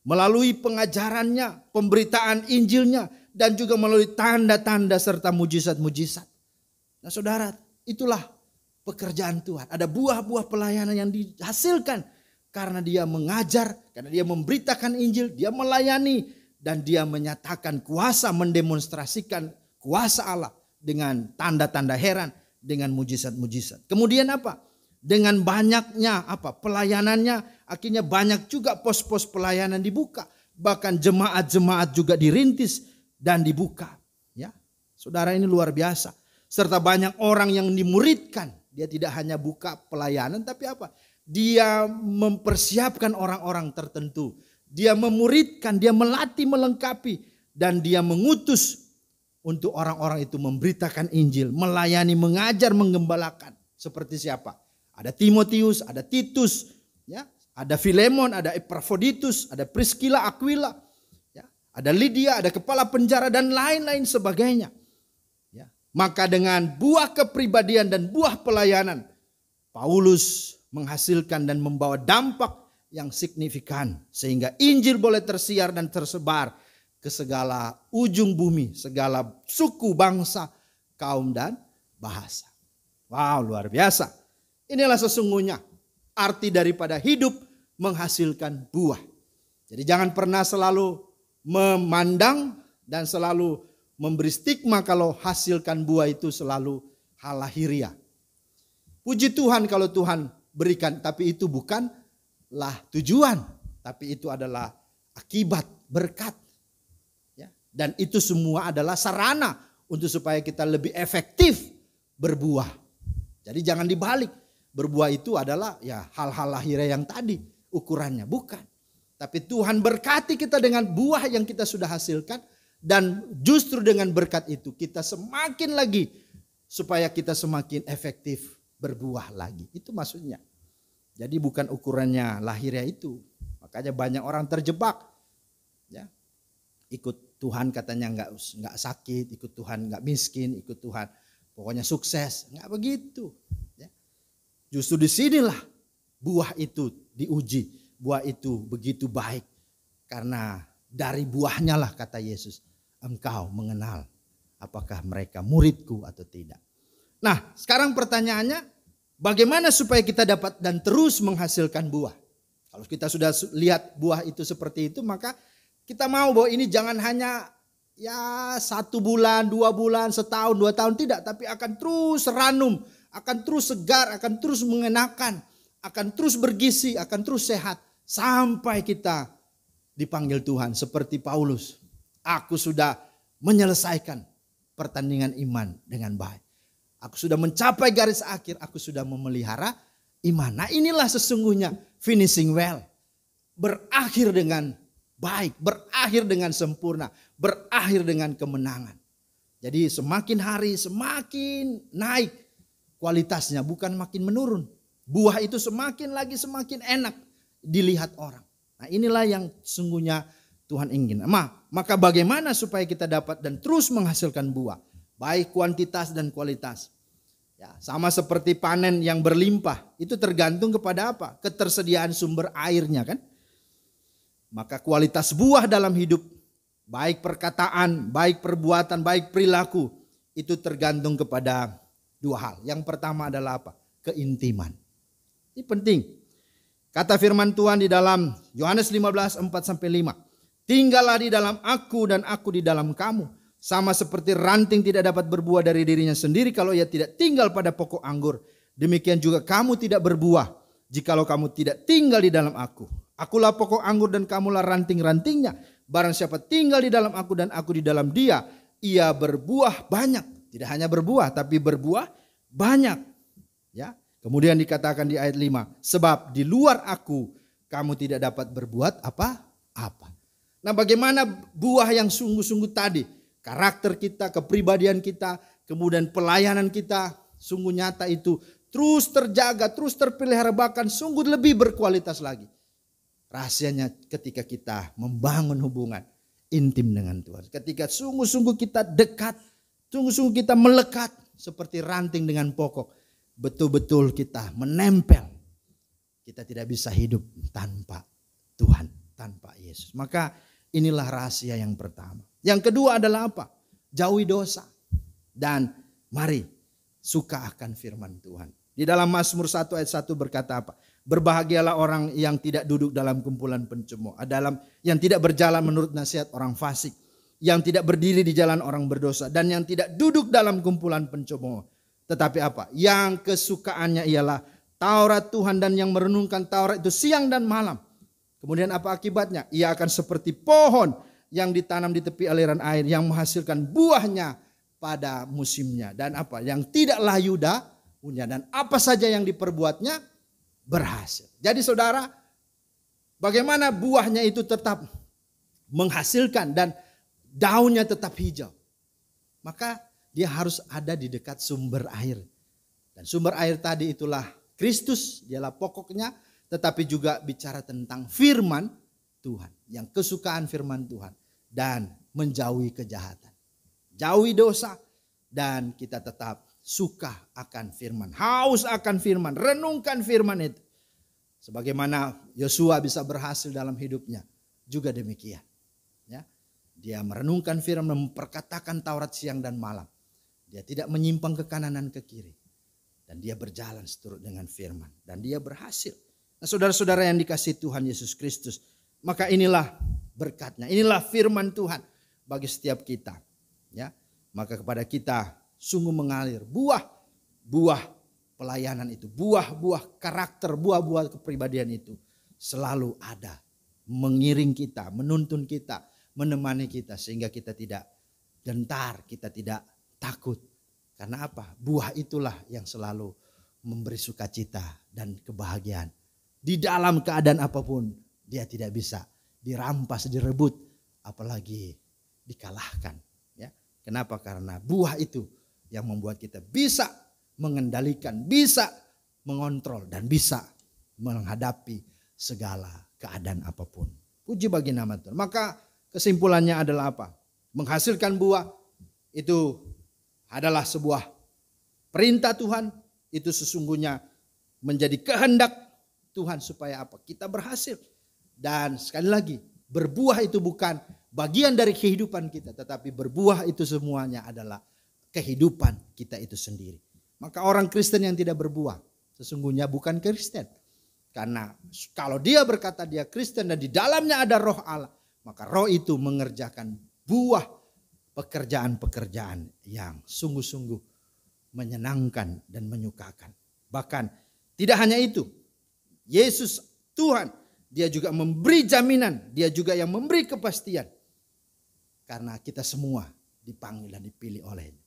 melalui pengajarannya, pemberitaan Injilnya, dan juga melalui tanda-tanda serta mujizat-mujizat. Nah saudara, itulah pekerjaan Tuhan. Ada buah-buah pelayanan yang dihasilkan karena dia mengajar, karena dia memberitakan Injil, dia melayani, dan dia menyatakan kuasa, mendemonstrasikan kuasa Allah dengan tanda-tanda heran, dengan mujizat-mujizat. Kemudian apa? Dengan banyaknya pelayanannya, akhirnya banyak juga pos-pos pelayanan dibuka. Bahkan jemaat-jemaat juga dirintis dan dibuka. Ya, saudara, ini luar biasa. Serta banyak orang yang dimuridkan. Dia tidak hanya buka pelayanan, tapi apa? Dia mempersiapkan orang-orang tertentu. Dia memuridkan, dia melatih, melengkapi. Dan dia mengutus untuk orang-orang itu memberitakan Injil, melayani, mengajar, menggembalakan. Seperti siapa? Ada Timotius, ada Titus, ya, ada Filemon, ada Epafroditus, ada Priscilla, Aquila, ya, ada Lydia, ada kepala penjara dan lain-lain sebagainya. Ya. Maka dengan buah kepribadian dan buah pelayanan, Paulus menghasilkan dan membawa dampak yang signifikan sehingga Injil boleh tersiar dan tersebar ke segala ujung bumi, segala suku, bangsa, kaum dan bahasa. Wow, luar biasa. Inilah sesungguhnya arti daripada hidup menghasilkan buah. Jadi jangan pernah selalu memandang dan selalu memberi stigma kalau hasilkan buah itu selalu hal lahiriah. Puji Tuhan kalau Tuhan berikan, tapi itu bukanlah tujuan, tapi itu adalah akibat, berkat. Ya. Dan itu semua adalah sarana untuk supaya kita lebih efektif berbuah. Jadi jangan dibalik. Berbuah itu adalah ya hal-hal lahiriah yang tadi ukurannya, bukan. Tapi Tuhan berkati kita dengan buah yang kita sudah hasilkan. Dan justru dengan berkat itu kita semakin lagi supaya kita semakin efektif berbuah lagi. Itu maksudnya. Jadi bukan ukurannya lahiriah itu. Makanya banyak orang terjebak. Ya, ikut Tuhan katanya nggak sakit, ikut Tuhan nggak miskin, ikut Tuhan pokoknya sukses. Nggak begitu. Ya. Justru disinilah buah itu diuji. Buah itu begitu baik. Karena dari buahnya lah kata Yesus, engkau mengenal apakah mereka muridku atau tidak. Nah sekarang pertanyaannya, bagaimana supaya kita dapat dan terus menghasilkan buah? Kalau kita sudah lihat buah itu seperti itu, maka kita mau bahwa ini jangan hanya ya 1 bulan, 2 bulan, setahun, 2 tahun, tidak. Tapi akan terus ranum, akan terus segar, akan terus mengenakan, akan terus bergizi, akan terus sehat. Sampai kita dipanggil Tuhan seperti Paulus. Aku sudah menyelesaikan pertandingan iman dengan baik. Aku sudah mencapai garis akhir, aku sudah memelihara iman. Nah inilah sesungguhnya finishing well. Berakhir dengan baik, berakhir dengan sempurna, berakhir dengan kemenangan. Jadi semakin hari semakin naik kualitasnya, bukan makin menurun. Buah itu semakin semakin enak dilihat orang. Nah inilah yang sesungguhnya Tuhan ingin. Maka bagaimana supaya kita dapat dan terus menghasilkan buah, baik kuantitas dan kualitas. Ya, sama seperti panen yang berlimpah, itu tergantung kepada apa? Ketersediaan sumber airnya kan. Maka kualitas buah dalam hidup, baik perkataan, baik perbuatan, baik perilaku, itu tergantung kepada 2 hal. Yang pertama adalah apa? Keintiman. Ini penting. Kata firman Tuhan di dalam Yohanes 15:4-5. Tinggallah di dalam aku dan aku di dalam kamu. Sama seperti ranting tidak dapat berbuah dari dirinya sendiri kalau ia tidak tinggal pada pokok anggur. Demikian juga kamu tidak berbuah jikalau kamu tidak tinggal di dalam aku. Akulah pokok anggur dan kamulah ranting-rantingnya. Barang siapa tinggal di dalam aku dan aku di dalam dia, ia berbuah banyak. Tidak hanya berbuah tapi berbuah banyak. Ya. Kemudian dikatakan di ayat 5. Sebab di luar aku kamu tidak dapat berbuat apa-apa. Nah bagaimana buah yang sungguh-sungguh tadi? Karakter kita, kepribadian kita, kemudian pelayanan kita sungguh nyata itu terus terjaga, terus terpelihara, bahkan sungguh lebih berkualitas lagi. Rahasianya ketika kita membangun hubungan intim dengan Tuhan. Ketika sungguh-sungguh kita dekat, sungguh-sungguh kita melekat seperti ranting dengan pokok. Betul-betul kita menempel. Kita tidak bisa hidup tanpa Tuhan, tanpa Yesus. Maka inilah rahasia yang pertama. Yang kedua adalah apa? Jauhi dosa. Dan mari suka akan firman Tuhan. Di dalam Mazmur 1 ayat 1 berkata apa? Berbahagialah orang yang tidak duduk dalam kumpulan pencemooh, yang tidak berjalan menurut nasihat orang fasik, yang tidak berdiri di jalan orang berdosa, dan yang tidak duduk dalam kumpulan pencemooh. Tetapi apa? Yang kesukaannya ialah Taurat Tuhan, dan yang merenungkan Taurat itu siang dan malam. Kemudian apa akibatnya? Ia akan seperti pohon yang ditanam di tepi aliran air, yang menghasilkan buahnya pada musimnya. Dan apa? Yang tidak layu daunnya, dan apa saja yang diperbuatnya berhasil. Jadi saudara, bagaimana buahnya itu tetap menghasilkan dan daunnya tetap hijau? Maka dia harus ada di dekat sumber air. Dan sumber air tadi itulah Kristus, dialah pokoknya, tetapi juga bicara tentang firman Tuhan, yang kesukaan firman Tuhan, dan menjauhi kejahatan, jauhi dosa, dan kita tetap suka akan firman, haus akan firman, renungkan firman itu. Sebagaimana Yosua bisa berhasil dalam hidupnya, juga demikian. Ya, dia merenungkan firman, memperkatakan Taurat siang dan malam. Dia tidak menyimpang ke kanan dan ke kiri. Dan dia berjalan seturut dengan firman. Dan dia berhasil. Nah, saudara-saudara yang dikasihi Tuhan Yesus Kristus, maka inilah berkatnya, inilah firman Tuhan bagi setiap kita. Ya, maka kepada kita sungguh mengalir buah pelayanan itu, buah-buah karakter, buah-buah kepribadian itu selalu ada, mengiring kita, menuntun kita, menemani kita, sehingga kita tidak gentar, kita tidak takut. Karena apa? Buah itulah yang selalu memberi sukacita dan kebahagiaan. Di dalam keadaan apapun, dia tidak bisa dirampas, direbut, apalagi dikalahkan. Ya, kenapa? Karena buah itu yang membuat kita bisa mengendalikan, bisa mengontrol, dan bisa menghadapi segala keadaan apapun. Puji bagi nama Tuhan. Maka kesimpulannya adalah apa? Menghasilkan buah itu adalah sebuah perintah Tuhan. Itu sesungguhnya menjadi kehendak Tuhan supaya apa? Kita berhasil. Dan sekali lagi, berbuah itu bukan bagian dari kehidupan kita, tetapi berbuah itu semuanya adalah kehidupan kita itu sendiri. Maka orang Kristen yang tidak berbuah sesungguhnya bukan Kristen. Karena kalau dia berkata dia Kristen dan di dalamnya ada roh Allah, maka roh itu mengerjakan buah pekerjaan-pekerjaan yang sungguh-sungguh menyenangkan dan menyukakan. Bahkan tidak hanya itu, Yesus Tuhan, dia juga memberi jaminan, dia juga yang memberi kepastian. Karena kita semua dipanggil dan dipilih oleh-Nya.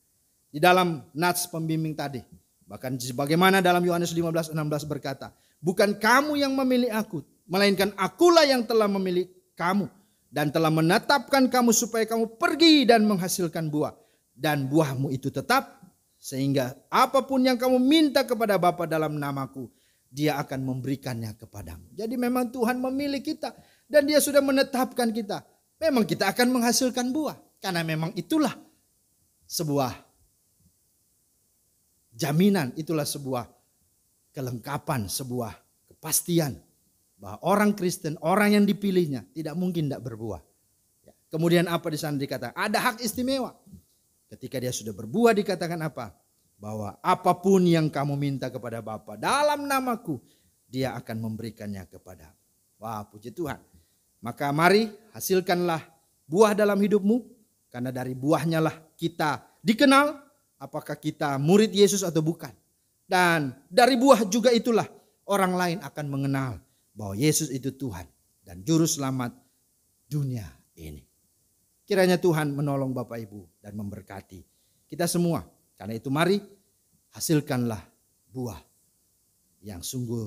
Di dalam nats pembimbing tadi, bahkan sebagaimana dalam Yohanes 15:16 berkata, bukan kamu yang memilih aku, melainkan akulah yang telah memilih kamu dan telah menetapkan kamu supaya kamu pergi dan menghasilkan buah. Dan buahmu itu tetap, sehingga apapun yang kamu minta kepada Bapa dalam namaku, Dia akan memberikannya kepadamu. Jadi memang Tuhan memilih kita dan Dia sudah menetapkan kita. Memang kita akan menghasilkan buah. Karena memang itulah sebuah jaminan, itulah sebuah kelengkapan, sebuah kepastian bahwa orang Kristen, orang yang dipilihnya tidak mungkin tidak berbuah. Kemudian apa di sana dikatakan? Ada hak istimewa. Ketika dia sudah berbuah dikatakan apa? Bahwa apapun yang kamu minta kepada Bapa dalam namaku, Dia akan memberikannya kepada. Wah, puji Tuhan. Maka mari hasilkanlah buah dalam hidupmu. Karena dari buahnya lah kita dikenal apakah kita murid Yesus atau bukan. Dan dari buah juga itulah orang lain akan mengenal bahwa Yesus itu Tuhan dan juru selamat dunia ini. Kiranya Tuhan menolong Bapak Ibu dan memberkati kita semua. Karena itu mari hasilkanlah buah yang sungguh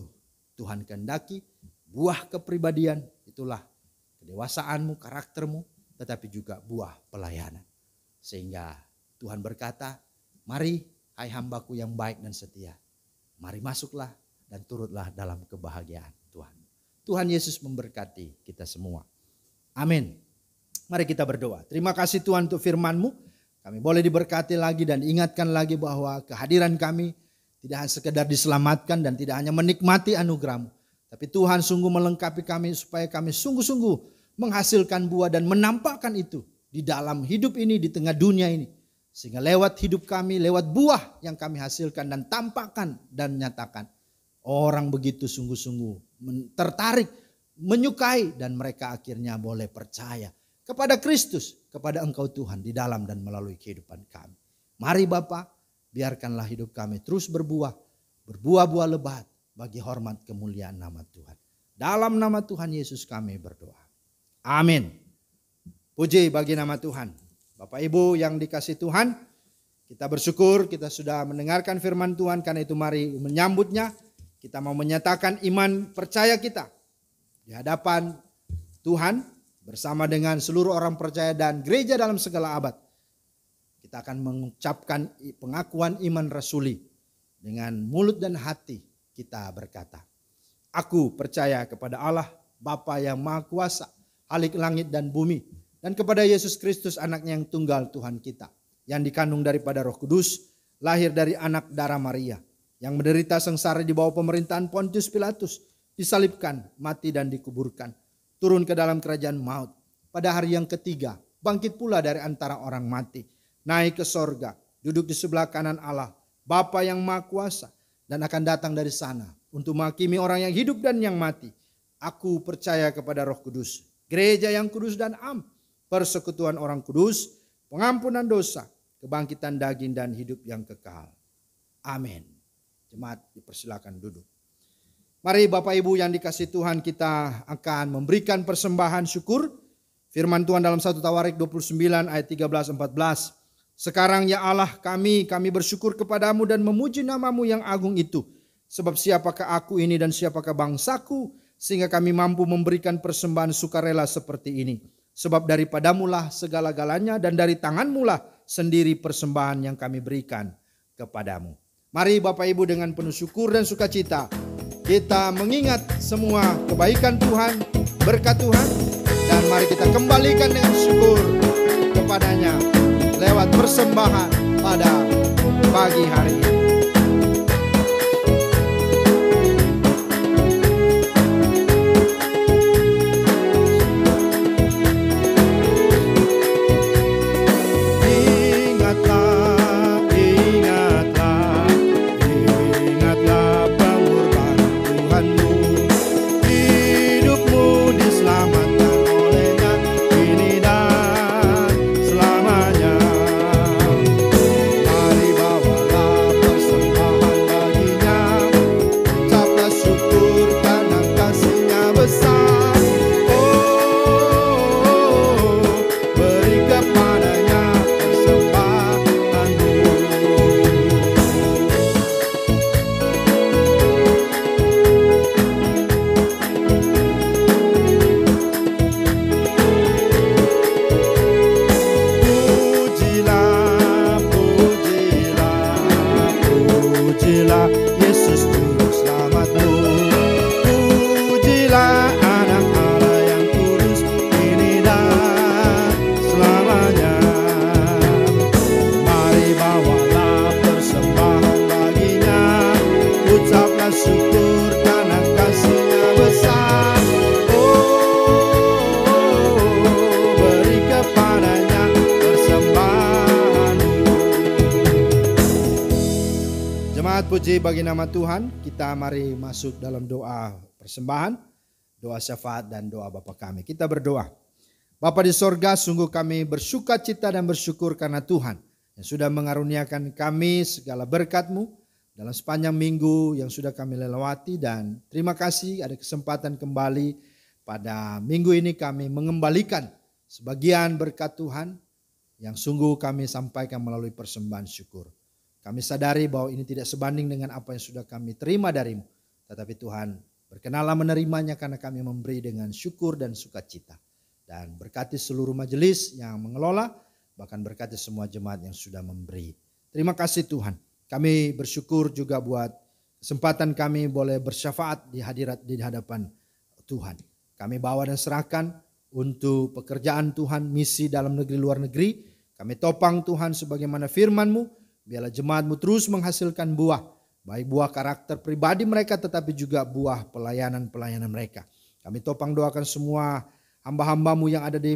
Tuhan kehendaki. Buah kepribadian itulah kedewasaanmu, karaktermu, tetapi juga buah pelayanan. Sehingga Tuhan berkata, mari hai hambaku yang baik dan setia. Mari masuklah dan turutlah dalam kebahagiaan Tuhan. Tuhan Yesus memberkati kita semua. Amin. Mari kita berdoa. Terima kasih Tuhan untuk firman-Mu. Kami boleh diberkati lagi dan ingatkan lagi bahwa kehadiran kami tidak hanya sekedar diselamatkan dan tidak hanya menikmati anugerah-Mu. Tapi Tuhan sungguh melengkapi kami supaya kami sungguh-sungguh menghasilkan buah dan menampakkan itu di dalam hidup ini, di tengah dunia ini. Sehingga lewat hidup kami, lewat buah yang kami hasilkan dan tampakkan dan nyatakan. Orang begitu sungguh-sungguh tertarik, menyukai dan mereka akhirnya boleh percaya kepada Kristus, kepada Engkau Tuhan di dalam dan melalui kehidupan kami. Mari Bapa, biarkanlah hidup kami terus berbuah-buah lebat bagi hormat kemuliaan nama Tuhan. Dalam nama Tuhan Yesus kami berdoa. Amin. Puji bagi nama Tuhan. Bapak Ibu yang dikasihi Tuhan, kita bersyukur kita sudah mendengarkan firman Tuhan, karena itu mari menyambutnya. Kita mau menyatakan iman percaya kita di hadapan Tuhan bersama dengan seluruh orang percaya dan gereja dalam segala abad. Kita akan mengucapkan pengakuan iman rasuli dengan mulut dan hati. Kita berkata, aku percaya kepada Allah Bapa yang Maha Kuasa, Khalik langit dan bumi, dan kepada Yesus Kristus anaknya yang tunggal Tuhan kita, yang dikandung daripada Roh Kudus, lahir dari anak darah Maria, yang menderita sengsara di bawah pemerintahan Pontius Pilatus, disalibkan, mati dan dikuburkan, turun ke dalam kerajaan maut, pada hari yang ketiga bangkit pula dari antara orang mati, naik ke sorga, duduk di sebelah kanan Allah Bapa yang Maha Kuasa, dan akan datang dari sana untuk menghakimi orang yang hidup dan yang mati. Aku percaya kepada Roh Kudus, gereja yang kudus dan am, persekutuan orang kudus, pengampunan dosa, kebangkitan daging dan hidup yang kekal. Amin. Jemaat dipersilakan duduk. Mari Bapak Ibu yang dikasihi Tuhan, kita akan memberikan persembahan syukur. Firman Tuhan dalam 1 Tawarik 29 ayat 13-14. Sekarang ya Allah kami bersyukur kepadamu dan memuji namamu yang agung itu. Sebab siapakah aku ini dan siapakah bangsaku, sehingga kami mampu memberikan persembahan sukarela seperti ini. Sebab daripadamulah segala-galanya dan dari tanganmulah sendiri persembahan yang kami berikan kepadamu. Mari Bapak Ibu dengan penuh syukur dan sukacita kita mengingat semua kebaikan Tuhan, berkat Tuhan, dan mari kita kembalikan dengan syukur kepadanya lewat persembahan pada pagi hari ini. Puji bagi nama Tuhan, kita mari masuk dalam doa persembahan, doa syafaat dan doa Bapa kami. Kita berdoa. Bapa di sorga, sungguh kami bersuka cita dan bersyukur karena Tuhan yang sudah mengaruniakan kami segala berkat-Mu dalam sepanjang minggu yang sudah kami lewati, dan terima kasih ada kesempatan kembali pada minggu ini kami mengembalikan sebagian berkat Tuhan yang sungguh kami sampaikan melalui persembahan syukur. Kami sadari bahwa ini tidak sebanding dengan apa yang sudah kami terima dari-Mu. Tetapi Tuhan, berkenanlah menerimanya karena kami memberi dengan syukur dan sukacita. Dan berkati seluruh majelis yang mengelola, bahkan berkati semua jemaat yang sudah memberi. Terima kasih Tuhan. Kami bersyukur juga buat kesempatan kami boleh bersyafaat di hadirat di hadapan Tuhan. Kami bawa dan serahkan untuk pekerjaan Tuhan, misi dalam negeri luar negeri. Kami topang Tuhan sebagaimana firman-Mu, biarlah jemaat-Mu terus menghasilkan buah, baik buah karakter pribadi mereka tetapi juga buah pelayanan-pelayanan mereka. Kami topang doakan semua hamba-hamba-Mu yang ada di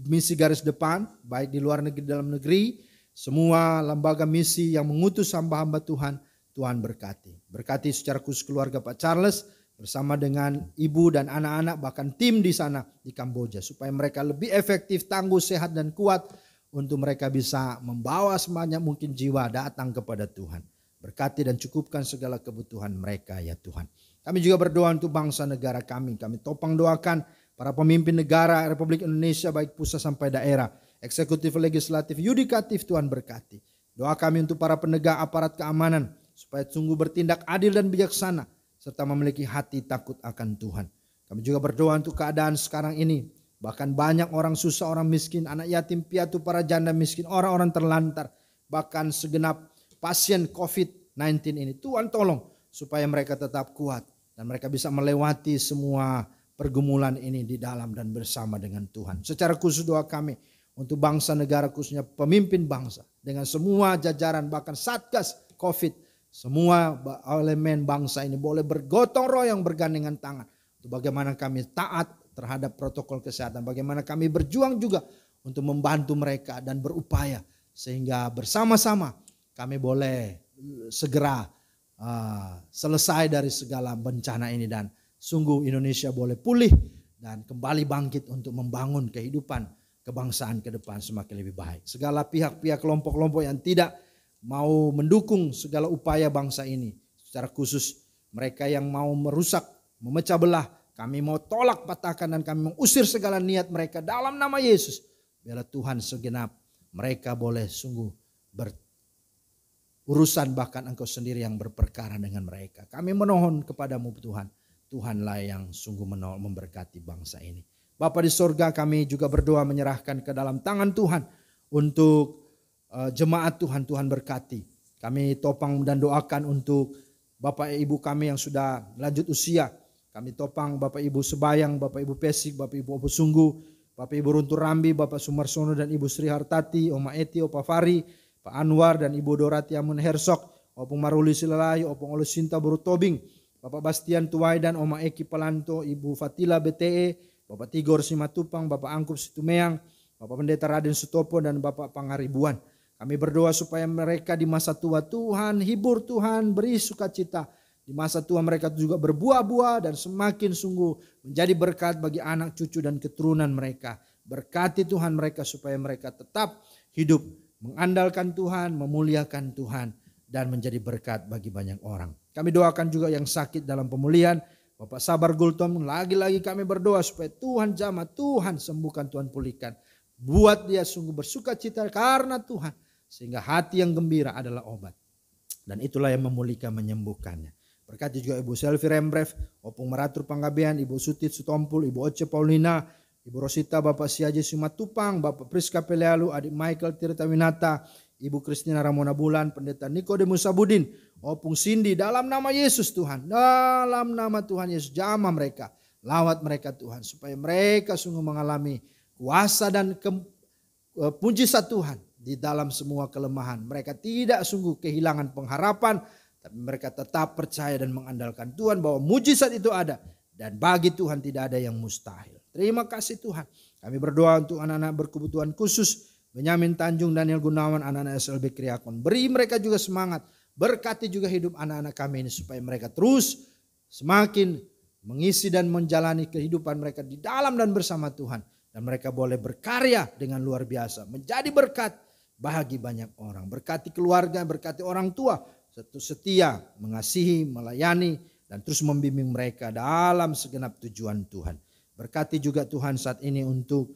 misi garis depan, baik di luar negeri dalam negeri, semua lembaga misi yang mengutus hamba-hamba Tuhan, Tuhan berkati. Berkati secara khusus keluarga Pak Charles bersama dengan ibu dan anak-anak, bahkan tim di sana di Kamboja, supaya mereka lebih efektif, tangguh, sehat dan kuat untuk mereka bisa membawa sebanyak mungkin jiwa datang kepada Tuhan. Berkati dan cukupkan segala kebutuhan mereka ya Tuhan. Kami juga berdoa untuk bangsa negara kami. Kami topang doakan para pemimpin negara Republik Indonesia baik pusat sampai daerah, eksekutif, legislatif, yudikatif, Tuhan berkati. Doa kami untuk para penegak aparat keamanan supaya sungguh bertindak adil dan bijaksana serta memiliki hati takut akan Tuhan. Kami juga berdoa untuk keadaan sekarang ini. Bahkan banyak orang susah, orang miskin, anak yatim piatu, para janda miskin, orang-orang terlantar, bahkan segenap pasien COVID-19 ini. Tuhan tolong supaya mereka tetap kuat dan mereka bisa melewati semua pergumulan ini di dalam dan bersama dengan Tuhan. Secara khusus doa kami untuk bangsa negara, khususnya pemimpin bangsa dengan semua jajaran bahkan Satgas COVID. Semua elemen bangsa ini boleh bergotong royong, bergandengan tangan untuk bagaimana kami taat terhadap protokol kesehatan, bagaimana kami berjuang juga untuk membantu mereka dan berupaya sehingga bersama-sama kami boleh segera selesai dari segala bencana ini dan sungguh Indonesia boleh pulih dan kembali bangkit untuk membangun kehidupan kebangsaan ke depan semakin lebih baik. Segala pihak-pihak, kelompok-kelompok yang tidak mau mendukung segala upaya bangsa ini, secara khusus mereka yang mau merusak, memecah belah, kami mau tolak, patahkan dan kami mengusir segala niat mereka dalam nama Yesus. Biarlah Tuhan segenap mereka boleh sungguh berurusan, bahkan Engkau sendiri yang berperkara dengan mereka. Kami memohon kepadamu Tuhan, Tuhanlah yang sungguh memberkati bangsa ini. Bapa di sorga, kami juga berdoa menyerahkan ke dalam tangan Tuhan untuk jemaat Tuhan, Tuhan berkati. Kami topang dan doakan untuk Bapak Ibu kami yang sudah lanjut usia. Kami topang Bapak Ibu Sebayang, Bapak Ibu Pesik, Bapak Ibu Opo Sunggu, Bapak Ibu Runtur Rambi, Bapak Sumarsono dan Ibu Sri Hartati, Oma Eti, Opa Fari, Pak Anwar dan Ibu Dorati Amun Hersok, Opung Maruli Silalahi, Opung Olusinta Buru Tobing, Bapak Bastian Tuwai dan Oma Eki Palanto, Ibu Fatila BTE, Bapak Tigor Simatupang, Bapak Angkup Situmeang, Bapak Pendeta Raden Sutopo dan Bapak Pangaribuan. Kami berdoa supaya mereka di masa tua Tuhan hibur, Tuhan beri sukacita. Di masa tua mereka juga berbuah-buah dan semakin sungguh menjadi berkat bagi anak cucu dan keturunan mereka. Berkati Tuhan mereka supaya mereka tetap hidup mengandalkan Tuhan, memuliakan Tuhan dan menjadi berkat bagi banyak orang. Kami doakan juga yang sakit dalam pemulihan. Bapak Sabar Gultom, lagi-lagi kami berdoa supaya Tuhan jamah, Tuhan sembuhkan, Tuhan pulihkan. Buat dia sungguh bersukacita karena Tuhan. Sehingga hati yang gembira adalah obat. Dan itulah yang memulihkan, menyembuhkannya. Berkati juga Ibu Selvi Rembref, Opung Meratur Panggabean, Ibu Sutit Sutompul, Ibu Oce Paulina, Ibu Rosita, Bapak Siaje Sumatupang, Bapak Priska Pelealu, Adik Michael Tirta Winata, Ibu Kristina Ramona Bulan, Pendeta Nikodemus Sabudin, Opung Cindy, dalam nama Yesus Tuhan, dalam nama Tuhan Yesus, jamah mereka, lawat mereka Tuhan, supaya mereka sungguh mengalami kuasa dan mujizat Tuhan di dalam semua kelemahan. Mereka tidak sungguh kehilangan pengharapan, tapi mereka tetap percaya dan mengandalkan Tuhan bahwa mujizat itu ada. Dan bagi Tuhan tidak ada yang mustahil. Terima kasih Tuhan. Kami berdoa untuk anak-anak berkebutuhan khusus. Benyamin Tanjung, Daniel Gunawan, anak-anak SLB Kriakon. Beri mereka juga semangat. Berkati juga hidup anak-anak kami ini. Supaya mereka terus semakin mengisi dan menjalani kehidupan mereka di dalam dan bersama Tuhan. Dan mereka boleh berkarya dengan luar biasa. Menjadi berkat bagi banyak orang. Berkati keluarga, berkati orang tua. Setia, mengasihi, melayani, dan terus membimbing mereka dalam segenap tujuan Tuhan. Berkati juga Tuhan saat ini untuk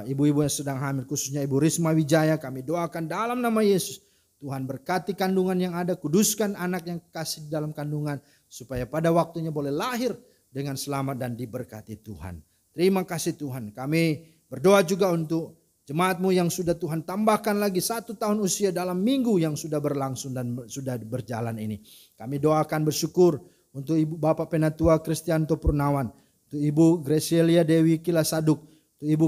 ibu-ibu yang sedang hamil, khususnya Ibu Risma Wijaya. Kami doakan dalam nama Yesus. Tuhan berkati kandungan yang ada, kuduskan anak yang kasih dalam kandungan, supaya pada waktunya boleh lahir dengan selamat dan diberkati Tuhan. Terima kasih Tuhan. Kami berdoa juga untuk jemaat-Mu yang sudah Tuhan tambahkan lagi 1 tahun usia dalam minggu yang sudah berlangsung dan sudah berjalan ini. Kami doakan bersyukur untuk Ibu Bapak Penatua Kristianto Purnawan. untuk Ibu Gracelia Dewi Kilasaduk, untuk Ibu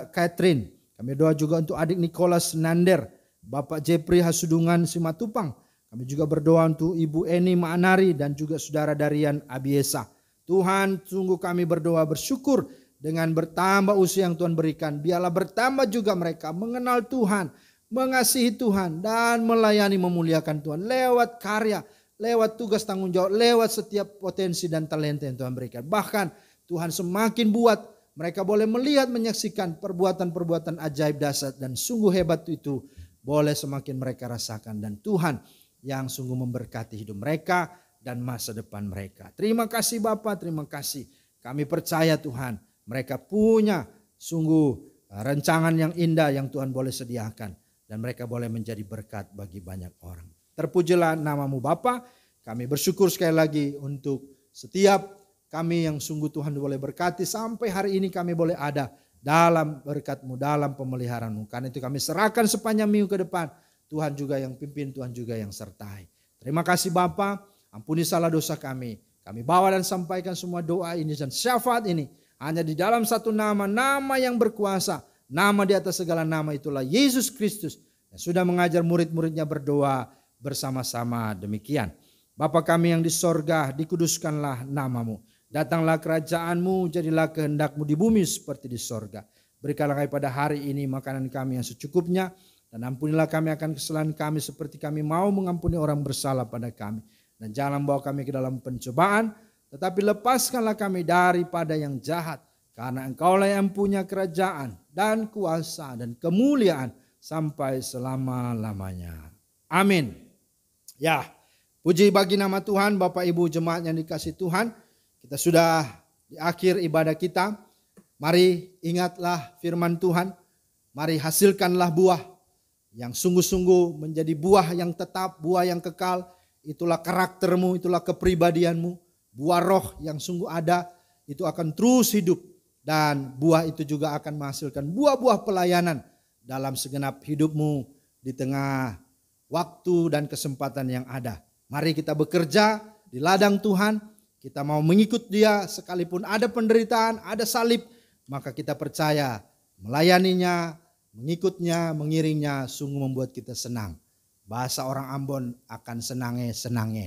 Catherine. Kami doa juga untuk adik Nicholas Nander, Bapak Jepri Hasudungan Simatupang. Kami juga berdoa untuk Ibu Eni Ma'anari dan juga Saudara Darian Abiesa. Tuhan, sungguh kami berdoa bersyukur dengan bertambah usia yang Tuhan berikan. Biarlah bertambah juga mereka mengenal Tuhan, mengasihi Tuhan, dan melayani memuliakan Tuhan lewat karya, lewat tugas tanggung jawab, lewat setiap potensi dan talenta yang Tuhan berikan. Bahkan Tuhan semakin buat mereka boleh melihat, menyaksikan perbuatan-perbuatan ajaib dahsyat dan sungguh hebat itu boleh semakin mereka rasakan. Dan Tuhan yang sungguh memberkati hidup mereka dan masa depan mereka. Terima kasih Bapa, terima kasih. Kami percaya Tuhan, mereka punya sungguh rancangan yang indah yang Tuhan boleh sediakan. Dan mereka boleh menjadi berkat bagi banyak orang. Terpujilah namamu Bapa. Kami bersyukur sekali lagi untuk setiap kami yang sungguh Tuhan boleh berkati. Sampai hari ini kami boleh ada dalam berkat-Mu, dalam pemeliharaan-Mu. Karena itu kami serahkan sepanjang minggu ke depan. Tuhan juga yang pimpin, Tuhan juga yang sertai. Terima kasih Bapa. Ampuni salah dosa kami. Kami bawa dan sampaikan semua doa ini dan syafaat ini hanya di dalam satu nama, nama yang berkuasa, nama di atas segala nama, itulah Yesus Kristus. Yang sudah mengajar murid-muridnya berdoa bersama-sama demikian. Bapa kami yang di sorga, dikuduskanlah namamu. Datanglah kerajaan-Mu, jadilah kehendak-Mu di bumi seperti di sorga. Berikanlah kami pada hari ini makanan kami yang secukupnya. Dan ampunilah kami akan kesalahan kami seperti kami mau mengampuni orang bersalah pada kami. Dan jangan bawa kami ke dalam pencobaan, tetapi lepaskanlah kami daripada yang jahat. Karena Engkaulah yang punya kerajaan dan kuasa dan kemuliaan sampai selama-lamanya. Amin. Ya, puji bagi nama Tuhan, Bapak Ibu jemaat yang dikasihi Tuhan. Kita sudah di akhir ibadah kita. Mari ingatlah firman Tuhan. Mari hasilkanlah buah yang sungguh-sungguh menjadi buah yang tetap, buah yang kekal. Itulah karaktermu, itulah kepribadianmu. Buah roh yang sungguh ada, itu akan terus hidup. Dan buah itu juga akan menghasilkan buah-buah pelayanan dalam segenap hidupmu di tengah waktu dan kesempatan yang ada. Mari kita bekerja di ladang Tuhan. Kita mau mengikut Dia sekalipun ada penderitaan, ada salib. Maka kita percaya melayaninya, mengikutnya, mengiringnya sungguh membuat kita senang. Bahasa orang Ambon akan senange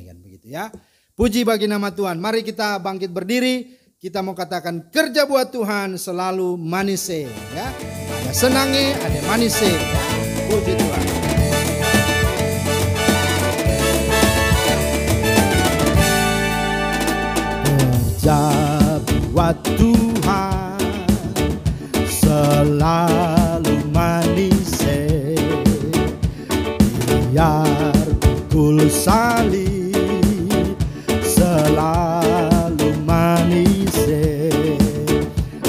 kan begitu ya. Puji bagi nama Tuhan. Mari kita bangkit berdiri. Kita mau katakan kerja buat Tuhan selalu manise ya. Ada senange, ada manise. Puji Tuhan. Kerja buat Tuhan selalu manise. Biar pikul salib selalu manise.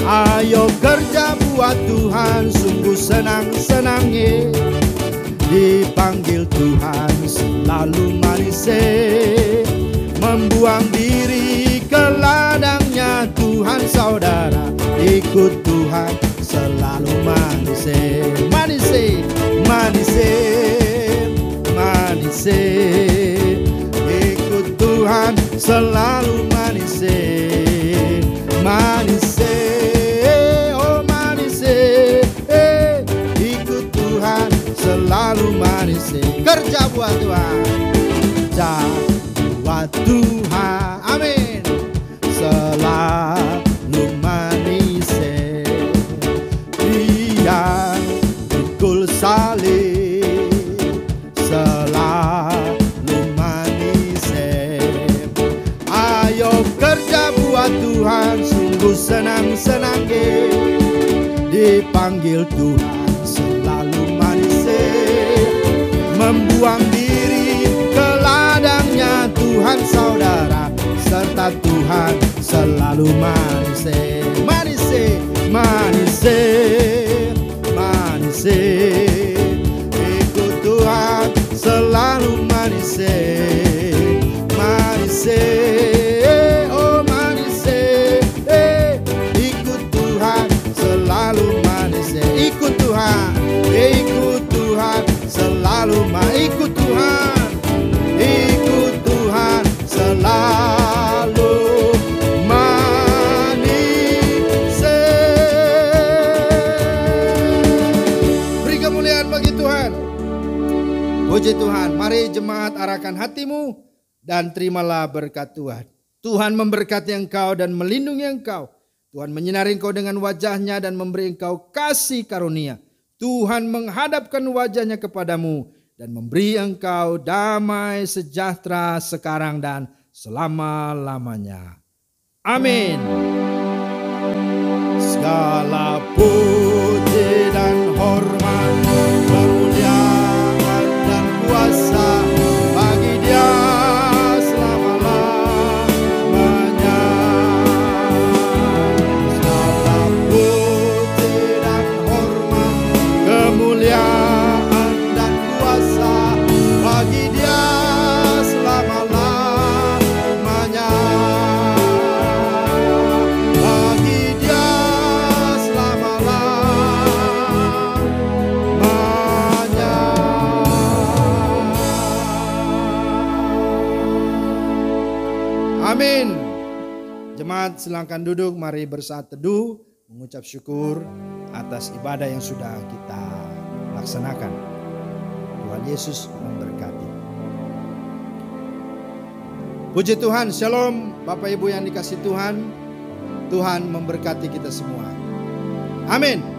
Ayo kerja buat Tuhan sungguh senang-senangnya. Dipanggil Tuhan selalu manise. Membuang diri ke ladangnya Tuhan saudara. Ikut Tuhan selalu manise. Manise, manise, manise. Ikut Tuhan selalu manise. Manise, oh manise. Ikut Tuhan selalu manise. Kerja buat Tuhan, kerja buat Tuhan. Amin. Selalu manise. Dia pikul salib selalu manise. Ayo kerja buat Tuhan sungguh senang-senangnya. Dipanggil Tuhan selalu manise. Membuang diri ke ladangnya Tuhan saudara. Serta Tuhan selalu manise. Manise, manise, manise. Ikut Tuhan selalu manise. Manise, oh manise. Ikut Tuhan selalu manise. Ikut Tuhan, ikut Tuhan selalu manise. Ikut Tuhan, ikut Tuhan selalu manise. jemaat arahkan hatimu dan terimalah berkat Tuhan. Tuhan memberkati engkau dan melindungi engkau. Tuhan menyinari engkau dengan wajahnya dan memberi engkau kasih karunia. Tuhan menghadapkan wajahnya kepadamu dan memberi engkau damai sejahtera sekarang dan selama-lamanya. Amin. Segala puji dan hormat, kemuliaan dan kuasa bagi Dia selama-lamanya. Segala puji dan hormat, kemuliaan dan kuasa bagi Dia selama-lamanya. Bagi Dia selama-lamanya. Amin. Jemaat silakan duduk, mari bersaat teduh mengucap syukur atas ibadah yang sudah kita laksanakan. Tuhan Yesus memberkati. Puji Tuhan, shalom Bapak Ibu yang dikasihi Tuhan. Tuhan memberkati kita semua. Amin.